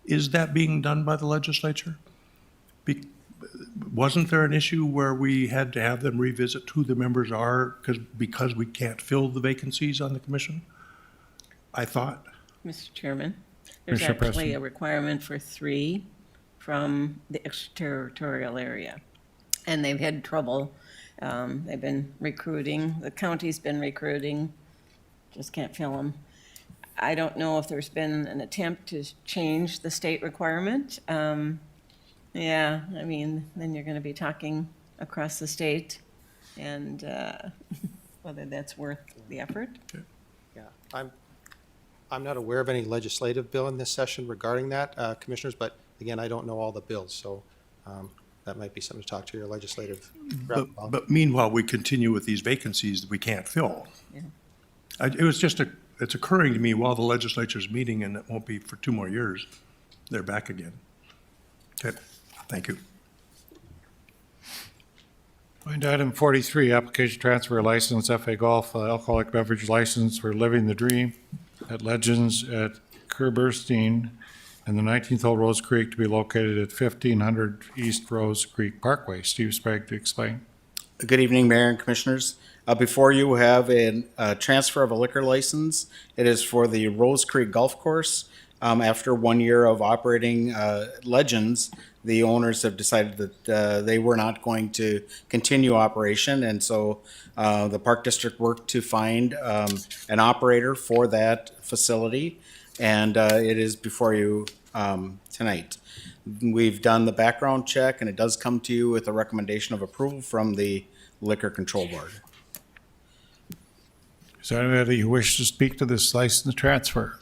Is that being done by the legislature? Wasn't there an issue where we had to have them revisit who the members are because we can't fill the vacancies on the commission? I thought. Mr. Chairman, there's Commissioner actually Preston. a requirement for 3 from the extraterritorial area. And they've had trouble. They've been recruiting, the county's been recruiting, just can't fill them. I don't know if there's been an attempt to change the state requirement. Yeah, I mean, then you're going to be talking across the state and whether that's worth the effort. Yeah, I'm not aware of any legislative bill in this session regarding that, commissioners, but again, I don't know all the bills, so that might be something to talk to your legislative rep about. But meanwhile, we continue with these vacancies that we can't fill. Yeah. It's occurring to me while the legislature's meeting, and it won't be for 2 more years, they're back again. Okay, thank you. Going to item 43, application transfer license, FA Golf, alcoholic beverage license for Living the Dream at Legends at Kerberstein and the 19th hole Rose Creek to be located at 1500 East Rose Creek Parkway. Steve Sprague to explain. Good evening, Mayor and Commissioners. Before you have a transfer of a liquor license. It is for the Rose Creek Golf Course. After 1 year of operating Legends, the owners have decided that they were not going to continue operation, and so the Park District worked to find an operator for that facility, and it is before you tonight. We've done the background check, and it does come to you with a recommendation of approval from the Liquor Control Board. Is there anybody who wishes to speak to this license transfer?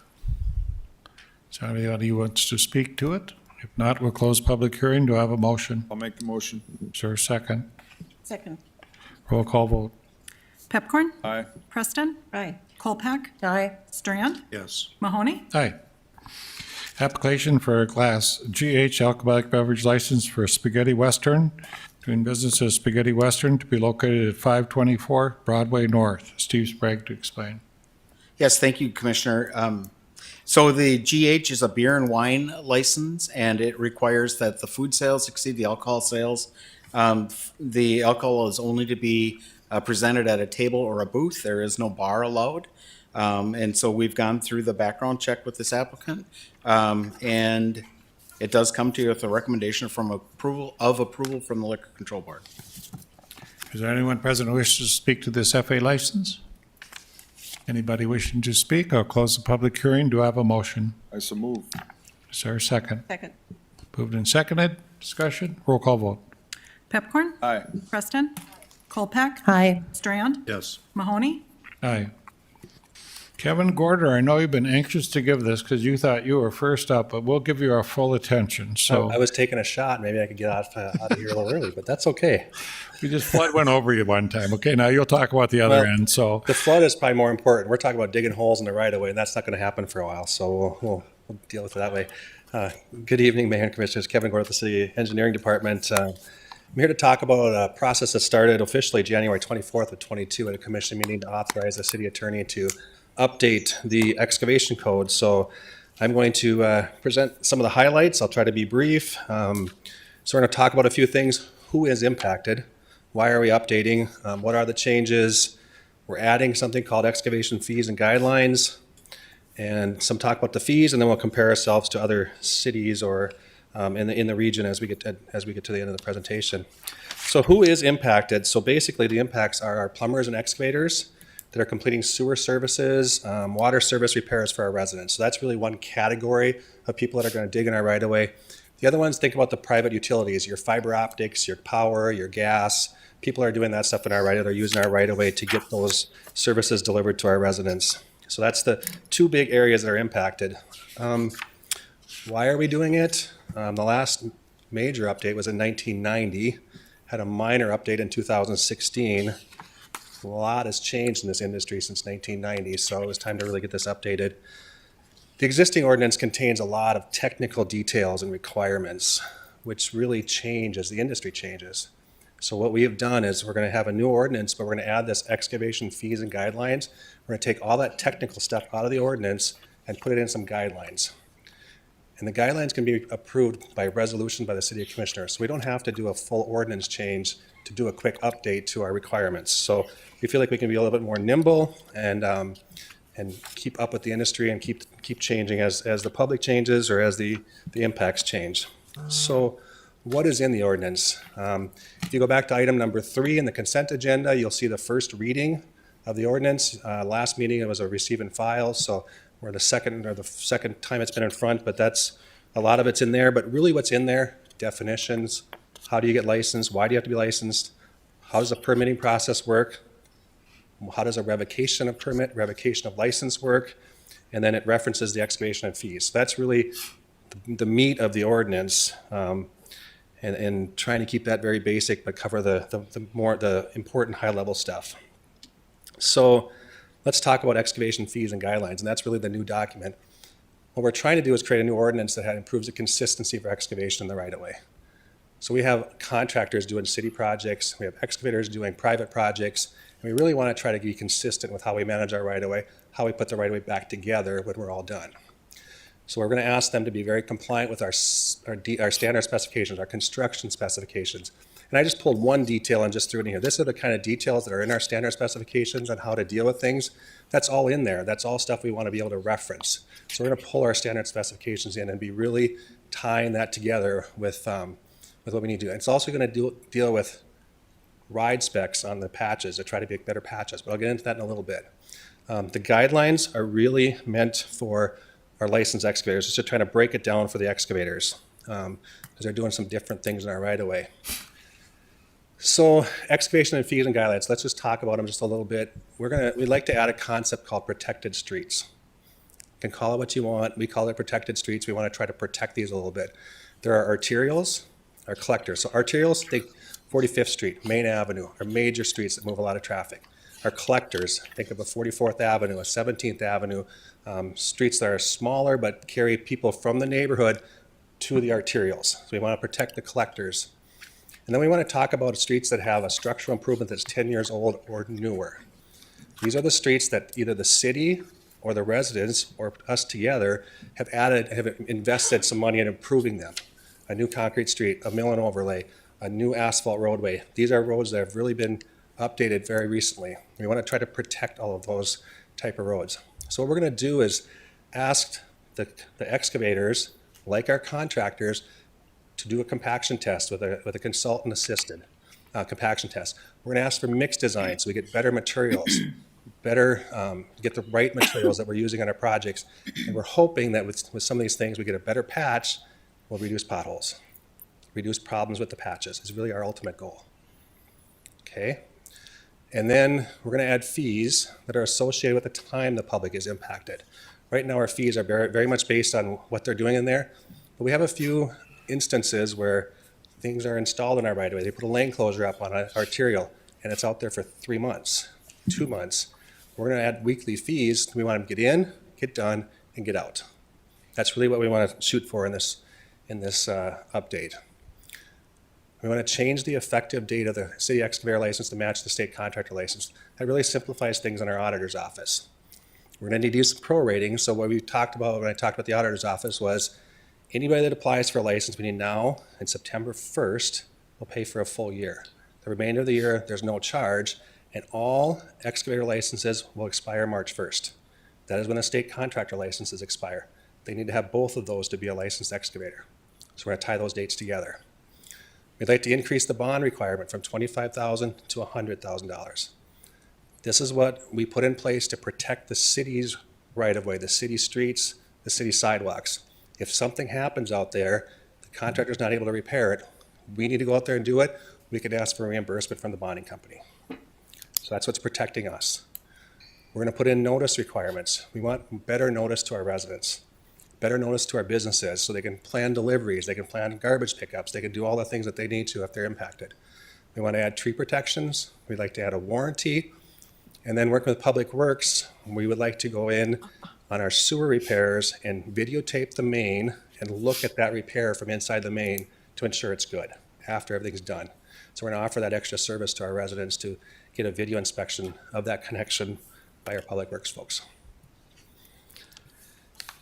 Is there anybody who wants to speak to it? If not, we'll close public hearing. Do I have a motion? I'll make the motion. Is there a second? Second. Roll call vote. Pepcorn, Aye. Preston, Aye. Colpack, Aye. Strand, Yes. Mahoney. Aye. Application for a Class GH alcoholic beverage license for Spaghetti Western, doing business as Spaghetti Western to be located at 524 Broadway North. Steve Sprague to explain. Yes, thank you, Commissioner. So the GH is a beer and wine license, and it requires that the food sales exceed the alcohol sales. The alcohol is only to be presented at a table or a booth. There is no bar allowed. And so we've gone through the background check with this applicant. And it does come to you with a recommendation from approval from the Liquor Control Board. Is there anyone present who wishes to speak to this FA license? Anybody wishing to speak? I'll close the public hearing. Do I have a motion? I so move. Is there a second? Second. Moved and seconded. Discussion? Roll call vote. Pepcorn? Aye. Preston? Colpack? Aye. Strand? Yes. Mahoney? Aye. Kevin Gorder, I know you've been anxious to give this because you thought you were first up, but we'll give you our full attention. So I was taking a shot. Maybe I could get out of here a little early, but that's okay. we just flood went over you one time. Okay, now you'll talk about the other Well, end. So The flood is probably more important. We're talking about digging holes in the right of way, and that's not going to happen for a while. So we'll deal with it that way. Good evening, Mayor and Commissioners. Kevin Gordon with the City Engineering Department. I'm here to talk about a process that started officially January 24th of 22 at a commission meeting to authorize the city attorney to update the excavation code. So I'm going to present some of the highlights. I'll try to be brief. So we're going to talk about a few things. Who is impacted? Why are we updating? What are the changes? We're adding something called excavation fees and guidelines, and some talk about the fees, and then we'll compare ourselves to other cities or in the region as we get to the end of the presentation. So who is impacted? So basically the impacts are our plumbers and excavators that are completing sewer services, water service repairs for our residents. So that's really one category of people that are going to dig in our right of way. The other ones, think about the private utilities, your fiber optics, your power, your gas. People are doing that stuff in our right of way. They're using our right of way to get those services delivered to our residents. So that's the two big areas that are impacted. Why are we doing it? The last major update was in 1990, had a minor update in 2016. A lot has changed in this industry since 1990, so it was time to really get this updated. The existing ordinance contains a lot of technical details and requirements, which really change as the industry changes. So what we have done is we're going to have a new ordinance, but we're going to add this excavation fees and guidelines. We're going to take all that technical stuff out of the ordinance and put it in some guidelines. And the guidelines can be approved by resolution by the City of Commissioners. So we don't have to do a full ordinance change to do a quick update to our requirements. So we feel like we can be a little bit more nimble and keep up with the industry and keep changing as the public changes or as the impacts change. So what is in the ordinance? If you go back to item number 3 in the consent agenda, you'll see the first reading of the ordinance. Last meeting, it was a receive and file, so we're the second time it's been in front, but that's a lot of it's in there. But really what's in there, definitions, how do you get licensed, why do you have to be licensed, how does the permitting process work, how does a revocation of permit, revocation of license work, and then it references the excavation and fees. So that's really the meat of the ordinance, and trying to keep that very basic, but cover the important high-level stuff. So let's talk about excavation fees and guidelines, and that's really the new document. What we're trying to do is create a new ordinance that improves the consistency for excavation in the right-of-way. So we have contractors doing city projects, we have excavators doing private projects, and we really want to try to be consistent with how we manage our right-of-way, how we put the right-of-way back together when we're all done. So we're going to ask them to be very compliant with our standard specifications, our construction specifications. And I just pulled one detail and just threw it in here. These are the kind of details that are in our standard specifications on how to deal with things. That's all in there. That's all stuff we want to be able to reference. So we're going to pull our standard specifications in and be really tying that together with what we need to do. It's also going to deal with ride specs on the patches to try to make better patches, but I'll get into that in a little bit. The guidelines are really meant for our licensed excavators, just to try to break it down for the excavators, because they're doing some different things in our right-of-way. So excavation and fees and guidelines, let's just talk about them just a little bit. We'd like to add a concept called protected streets. You can call it what you want. We call it protected streets. We want to try to protect these a little bit. There are arterials, our collectors. So arterials, think 45th Street, Main Avenue, are major streets that move a lot of traffic. Our collectors, think of a 44th Avenue, a 17th Avenue, streets that are smaller but carry people from the neighborhood to the arterials. So we want to protect the collectors. And then we want to talk about streets that have a structural improvement that's 10 years old or newer. These are the streets that either the city or the residents or us together have invested some money in improving them. A new concrete street, a mill and overlay, a new asphalt roadway. These are roads that have really been updated very recently. We want to try to protect all of those type of roads. So what we're going to do is ask the excavators, like our contractors, to do a compaction test with a consultant assisted compaction test. We're going to ask for mixed design so we get better materials, get the right materials that we're using on our projects. And we're hoping that with some of these things, we get a better patch, we'll reduce potholes, reduce problems with the patches. It's really our ultimate goal. Okay. And then we're going to add fees that are associated with the time the public is impacted. Right now, our fees are very much based on what they're doing in there, but we have a few instances where things are installed in our right of way. They put a lane closure up on an arterial, and it's out there for 3 months, 2 months. We're going to add weekly fees. We want them to get in, get done, and get out. That's really what we want to shoot for in this update. We want to change the effective date of the city excavator license to match the state contractor license. That really simplifies things in our auditor's office. We're going to need to do some prorating. So what we talked about when I talked about the auditor's office was anybody that applies for a license between now and September 1st will pay for a full year. The remainder of the year, there's no charge, and all excavator licenses will expire March 1st. That is when the state contractor licenses expire. They need to have both of those to be a licensed excavator. So we're going to tie those dates together. We'd like to increase the bond requirement from $25,000 to $100,000. This is what we put in place to protect the city's right-of-way, the city streets, the city sidewalks. If something happens out there, the contractor's not able to repair it, we need to go out there and do it. We could ask for reimbursement from the bonding company. So that's what's protecting us. We're going to put in notice requirements. We want better notice to our residents, better notice to our businesses so they can plan deliveries, they can plan garbage pickups, they can do all the things that they need to if they're impacted. We want to add tree protections. We'd like to add a warranty. And then working with Public Works, we would like to go in on our sewer repairs and videotape the main and look at that repair from inside the main to ensure it's good after everything's done. So we're going to offer that extra service to our residents to get a video inspection of that connection by our Public Works folks.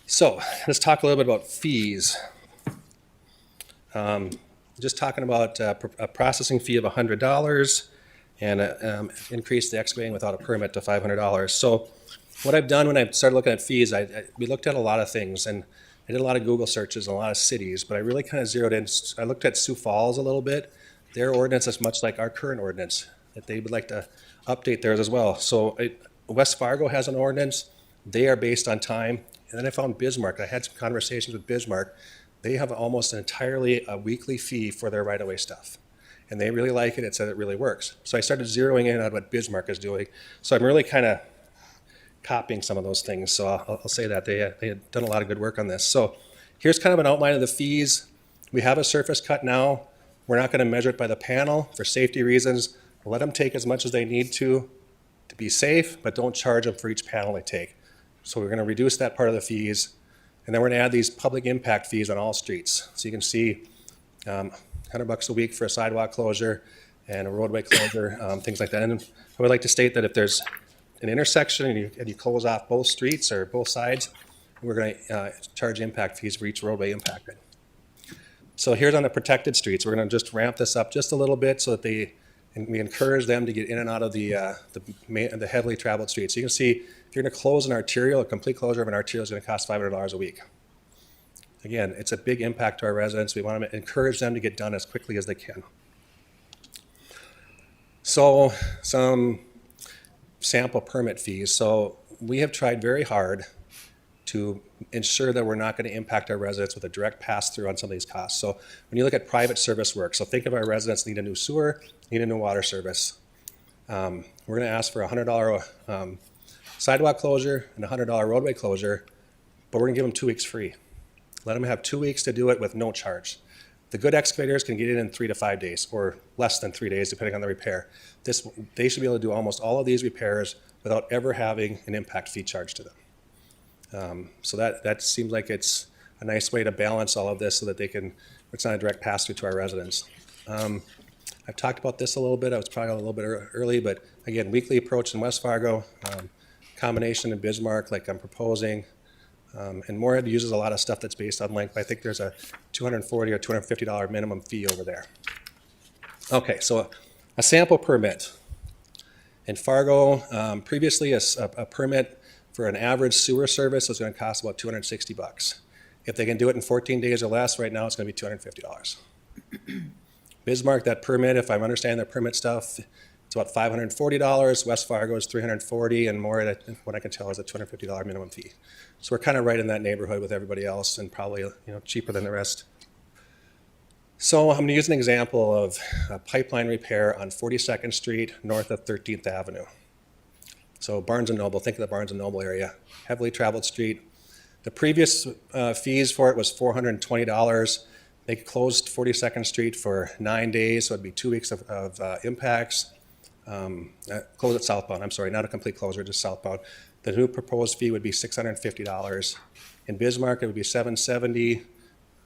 So let's talk a little bit about fees. Just talking about a processing fee of $100 and increase the excavating without a permit to $500. So what I've done when I started looking at fees, we looked at a lot of things, and I did a lot of Google searches in a lot of cities, but I really kind of zeroed in. I looked at Sioux Falls a little bit. Their ordinance is much like our current ordinance, that they would like to update theirs as well. So West Fargo has an ordinance. They are based on time. And then I found Bismarck. I had some conversations with Bismarck. They have almost entirely a weekly fee for their right-of-way stuff. And they really like it. It said it really works. So I started zeroing in on what Bismarck is doing. So I'm really kind of copying some of those things. So I'll say that they had done a lot of good work on this. So here's kind of an outline of the fees. We have a surface cut now. We're not going to measure it by the panel for safety reasons. We'll let them take as much as they need to be safe, but don't charge them for each panel they take. So we're going to reduce that part of the fees. And then we're going to add these public impact fees on all streets. So you can see $100 a week for a sidewalk closure and a roadway closure, things like that. And I would like to state that if there's an intersection and you close off both streets or both sides, we're going to charge impact fees for each roadway impacted. So here's on the protected streets. We're going to just ramp this up just a little bit so that we encourage them to get in and out of the heavily traveled streets. So you can see if you're going to close an arterial, a complete closure of an arterial is going to cost $500 a week. Again, it's a big impact to our residents. We want to encourage them to get done as quickly as they can. So some sample permit fees. So we have tried very hard to ensure that we're not going to impact our residents with a direct pass-through on some of these costs. So when you look at private service work, so think of our residents need a new sewer, need a new water service. We're going to ask for a $100 sidewalk closure and a $100 roadway closure, but we're going to give them 2 weeks free. Let them have 2 weeks to do it with no charge. The good excavators can get in 3 to 5 days or less than 3 days, depending on the repair. They should be able to do almost all of these repairs without ever having an impact fee charged to them. So that seems like it's a nice way to balance all of this so that it's not a direct pass-through to our residents. I've talked about this a little bit. I was probably a little bit early, but again, weekly approach in West Fargo, combination in Bismarck like I'm proposing, and Moorhead uses a lot of stuff that's based on length. I think there's a $240 or $250 minimum fee over there. Okay, so a sample permit. In Fargo, previously a permit for an average sewer service was going to cost about $260. If they can do it in 14 days or less, right now it's going to be $250. Bismarck, that permit, if I'm understanding their permit stuff, it's about $540. West Fargo is $340, and more, what I can tell, is a $250 minimum fee. So we're kind of right in that neighborhood with everybody else, and probably cheaper than the rest. So I'm going to use an example of a pipeline repair on 42nd Street north of 13th Avenue. So Barnes & Noble, think of the Barnes & Noble area, heavily traveled street. The previous fees for it was $420. They closed 42nd Street for 9 days, so it'd be 2 weeks of impacts. Close it southbound, I'm sorry, not a complete closure, just southbound. The new proposed fee would be $650. In Bismarck, it would be $770.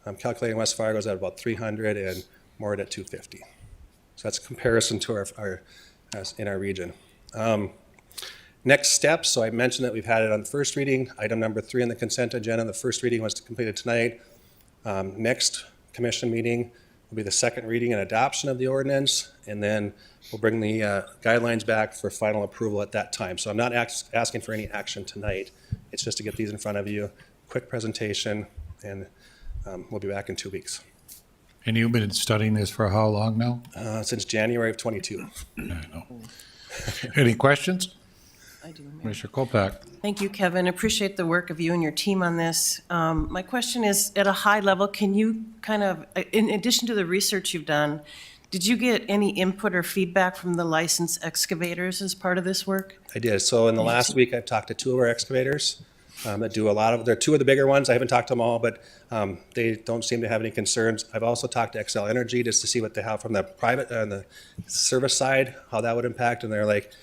I'm calculating West Fargo's at about $300 and Moorhead at $250. So that's a comparison to in our region. Next steps, so I mentioned that we've had it on first reading. Item number 3 on the consent agenda, the first reading was completed tonight. Next commission meeting will be the second reading and adoption of the ordinance, and then we'll bring the guidelines back for final approval at that time. So I'm not asking for any action tonight. It's just to get these in front of you, quick presentation, and we'll be back in 2 weeks. And you've been studying this for how long now? Since January of 22. I know. Any questions? I do. Mayor. Commissioner Kolpak. Thank you, Kevin. Appreciate the work of you and your team on this. My question is, at a high level, can you kind of, in addition to the research you've done, did you get any input or feedback from the licensed excavators as part of this work? I did. So in the last week, I've talked to 2 of our excavators that do a lot of, they're 2 of the bigger ones. I haven't talked to them all, but they don't seem to have any concerns. I've also talked to Xcel Energy just to see what they have from the private and the service side, how that would impact. And they're like,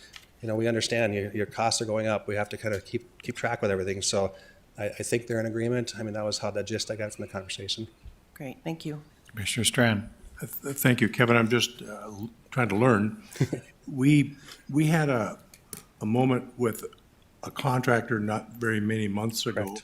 we understand your costs are going up. We have to kind of keep track with everything. So I think they're in agreement. I mean, that was how the gist I got from the conversation. Great, thank you. Commissioner Strand. Thank you, Kevin. I'm just trying to learn. We had a moment with a contractor not very many months ago. Correct.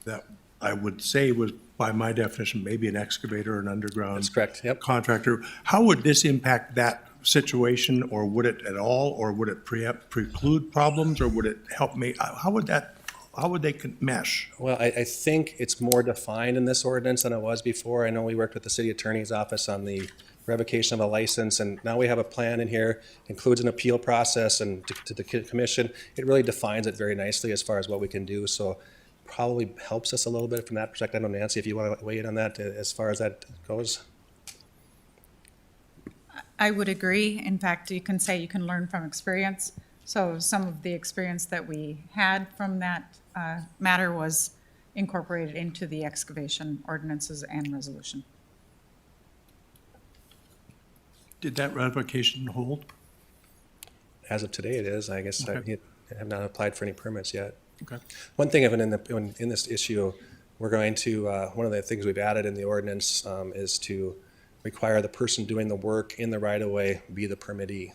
That I would say was, by my definition, maybe an excavator, an underground That's correct. Yep. contractor. How would this impact that situation, or would it at all, or would it preclude problems, or would it help me? How would they mesh? Well, I think it's more defined in this ordinance than it was before. I know we worked with the city attorney's office on the revocation of a license, and now we have a plan in here, includes an appeal process, and to the commission, it really defines it very nicely as far as what we can do. So probably helps us a little bit from that perspective. I don't know, Nancy, if you want to weigh in on that as far as that goes. I would agree. In fact, you can say you can learn from experience. So some of the experience that we had from that matter was incorporated into the excavation ordinances and resolution. Did that ratification hold? As of today, it is. I guess Okay. I have not applied for any permits yet. Okay. One thing, in this issue, we're going to, one of the things we've added in the ordinance is to require the person doing the work in the right-of-way be the permittee.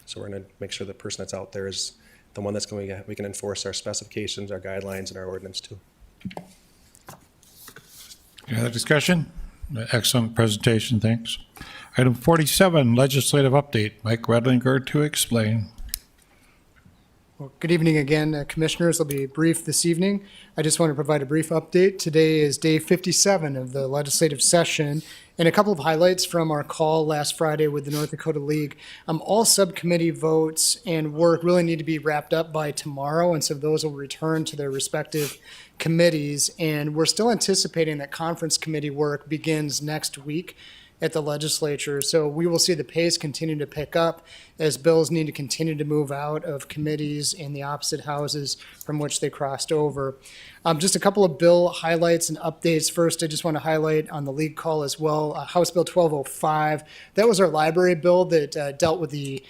So we're going to make sure the person that's out there is the one that's going to, we can enforce our specifications, our guidelines, and our ordinance too. Any other discussion? Excellent presentation, thanks. Item 47, legislative update. Mike Redlinger to explain. Well, good evening again, Commissioners. I'll be brief this evening. I just want to provide a brief update. Today is day 57 of the legislative session, and a couple of highlights from our call last Friday with the North Dakota League. All subcommittee votes and work really need to be wrapped up by tomorrow, and so those will return to their respective committees. And we're still anticipating that conference committee work begins next week at the legislature. So we will see the pace continue to pick up as bills need to continue to move out of committees in the opposite houses from which they crossed over. Just a couple of bill highlights and updates. First, I just want to highlight on the league call as well, House Bill 1205. That was our library bill that dealt with the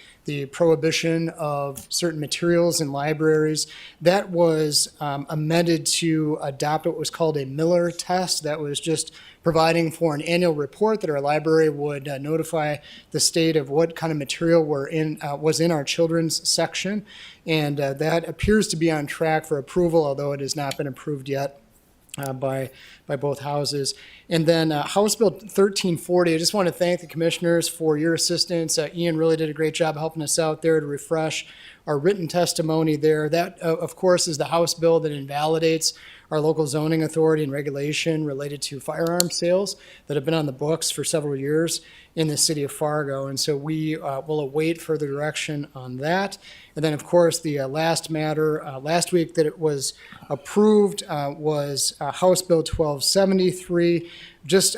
prohibition of certain materials in libraries. That was amended to adopt what was called a Miller test. That was just providing for an annual report that our library would notify the state of what kind of material was in our children's section. And that appears to be on track for approval, although it has not been approved yet. by both houses. And then House Bill 1340, I just want to thank the commissioners for your assistance. Ian really did a great job helping us out there to refresh our written testimony there. That, of course, is the House bill that invalidates our local zoning authority and regulation related to firearm sales that have been on the books for several years in the city of Fargo. And so we will await further direction on that. And then, of course, the last matter last week that it was approved was House Bill 1273.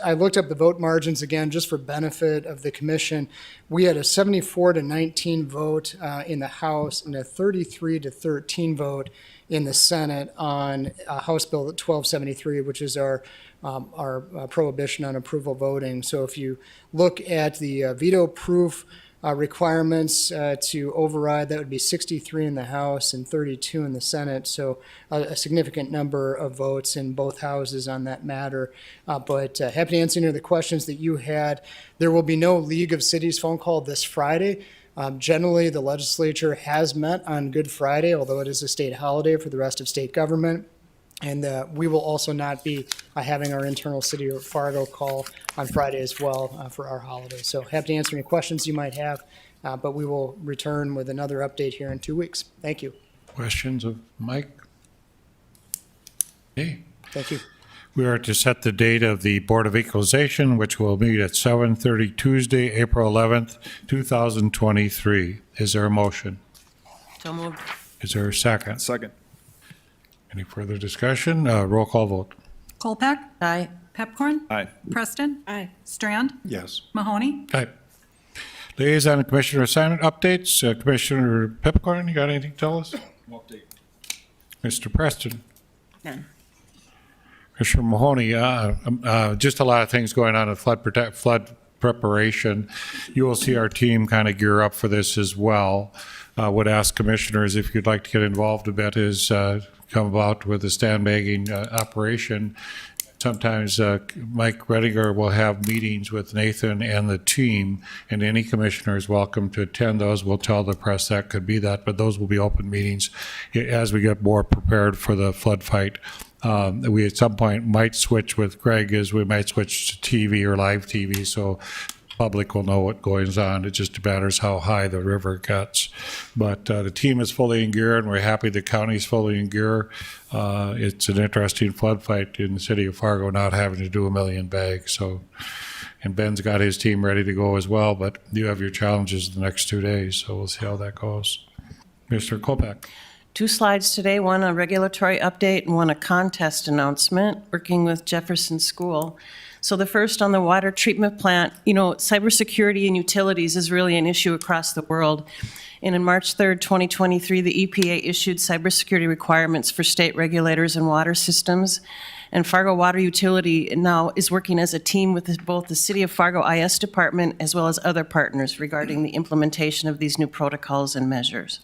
I looked up the vote margins again, just for benefit of the commission. We had a 74-19 vote in the House and a 33-13 vote in the Senate on House Bill 1273, which is our prohibition on approval voting. So if you look at the veto-proof requirements to override, that would be 63 in the House and 32 in the Senate. So a significant number of votes in both houses on that matter. But happy to answer any of the questions that you had. There will be no League of Cities phone call this Friday. Generally, the legislature has met on Good Friday, although it is a state holiday for the rest of state government. And we will also not be having our internal City of Fargo call on Friday as well for our holiday. So happy to answer any questions you might have, but we will return with another update here in 2 weeks. Thank you. Questions of Mike? Okay. Thank you. We are to set the date of the Board of Equalization, which will meet at 7:30 Tuesday, April 11th, 2023. Is there a motion? So moved. Is there a second? Second. Any further discussion? Roll call vote. Colpack? Aye. Pepcorn? Aye. Preston? Aye. Strand? Yes. Mahoney? Aye. Liaison and Commissioner assignment updates. Commissioner Pepcorn, you got anything to tell us? Update. Mr. Preston? None. Commissioner Mahoney, just a lot of things going on in flood preparation. You will see our team kind of gear up for this as well. Would ask commissioners if you'd like to get involved a bit is come about with the sandbagging operation. Sometimes Mike Redinger will have meetings with Nathan and the team, and any commissioner is welcome to attend those. We'll tell the press that could be that, but those will be open meetings as we get more prepared for the flood fight. We at some point might switch with Greg, as we might switch to TV or live TV, so public will know what goes on. It just matters how high the river gets. But the team is fully in gear, and we're happy the county's fully in gear. It's an interesting flood fight in the city of Fargo, not having to do a million bags. So, and Ben's got his team ready to go as well, but you have your challenges the next 2 days, so we'll see how that goes. Mr. Kolpak. 2 slides today, one a regulatory update and one a contest announcement, working with Jefferson School. So the first on the water treatment plant, cybersecurity and utilities is really an issue across the world. And on March 3rd, 2023, the EPA issued cybersecurity requirements for state regulators and water systems. And Fargo Water Utility now is working as a team with both the City of Fargo IS Department as well as other partners regarding the implementation of these new protocols and measures.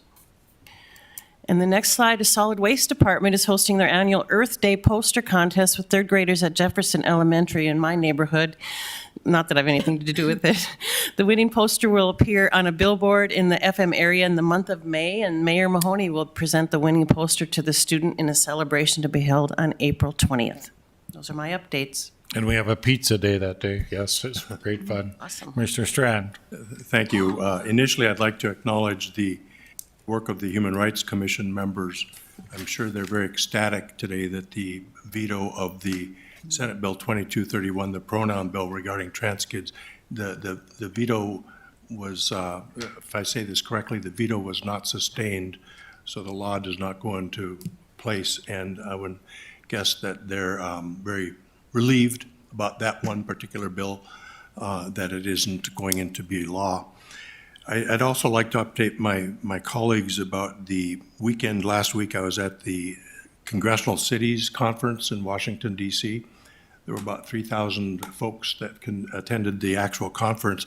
And the next slide, the Solid Waste Department is hosting their annual Earth Day poster contest with third graders at Jefferson Elementary in my neighborhood. Not that I have anything to do with it. The winning poster will appear on a billboard in the FM area in the month of May, and Mayor Mahoney will present the winning poster to the student in a celebration to be held on April 20th. Those are my updates. And we have a pizza day that day. Yes, it's great fun. Awesome. Mr. Strand. Thank you. Initially, I'd like to acknowledge the work of the Human Rights Commission members. I'm sure they're very ecstatic today that the veto of the Senate Bill 2231, the pronoun bill regarding trans kids, the veto was, if I say this correctly, the veto was not sustained, so the law does not go into place, and I would guess that they're very relieved about that one particular bill, that it isn't going into be law. I'd also like to update my colleagues about the weekend. Last week, I was at the Congressional Cities Conference in Washington, D.C. There were about 3,000 folks that attended the actual conference.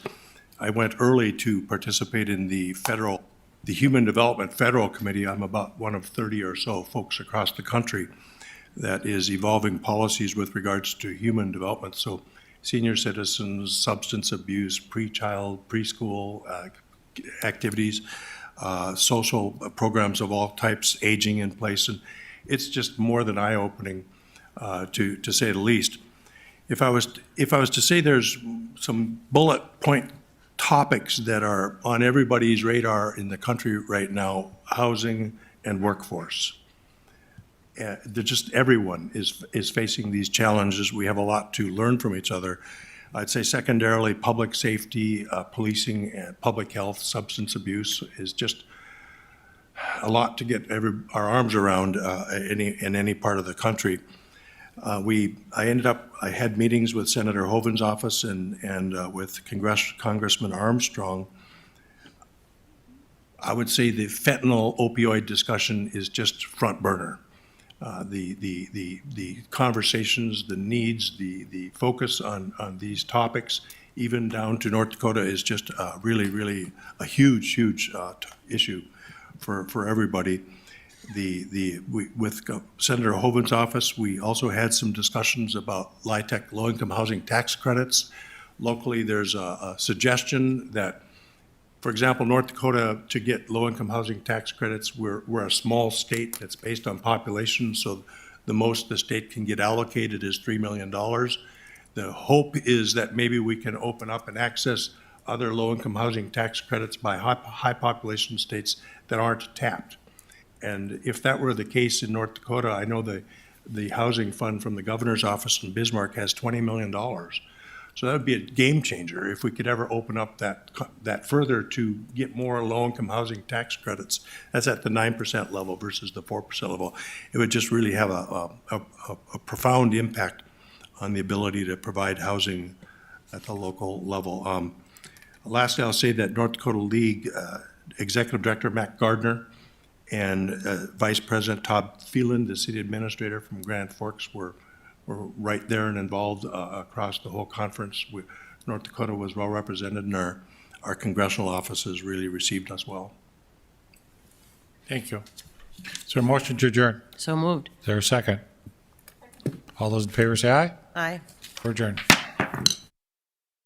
I went early to participate in the Human Development Federal Committee. I'm about one of 30 or so folks across the country that is evolving policies with regards to human development. So senior citizens, substance abuse, pre-child, preschool activities, social programs of all types, aging in place. And it's just more than eye-opening to say the least. If I was to say there's some bullet point topics that are on everybody's radar in the country right now, housing and workforce. Everyone is facing these challenges. We have a lot to learn from each other. I'd say secondarily, public safety, policing, and public health, substance abuse is just a lot to get our arms around in any part of the country. I had meetings with Senator Hoeven's office and with Congressman Armstrong. I would say the fentanyl opioid discussion is just front burner. The conversations, the needs, the focus on these topics, even down to North Dakota, is just really a huge issue for everybody. With Senator Hoeven's office, we also had some discussions about LIHTC, low-income housing tax credits. Locally, there's a suggestion that, for example, North Dakota, to get low-income housing tax credits, we're a small state that's based on population, so the most the state can get allocated is $3 million. The hope is that maybe we can open up and access other low-income housing tax credits by high population states that aren't tapped. And if that were the case in North Dakota, I know the housing fund from the governor's office in Bismarck has $20 million. So that would be a game changer if we could ever open up that further to get more low-income housing tax credits. That's at the 9% level versus the 4% level. It would just really have a profound impact on the ability to provide housing at the local level. Lastly, I'll say that North Dakota League Executive Director Matt Gardner and Vice President Todd Phelan, the city administrator from Grand Forks, were right there and involved across the whole conference. North Dakota was well represented, and our congressional offices really received us well. Thank you. Is there a motion to adjourn? So moved. Is there a second? All those in favor say aye. Aye. We're adjourned.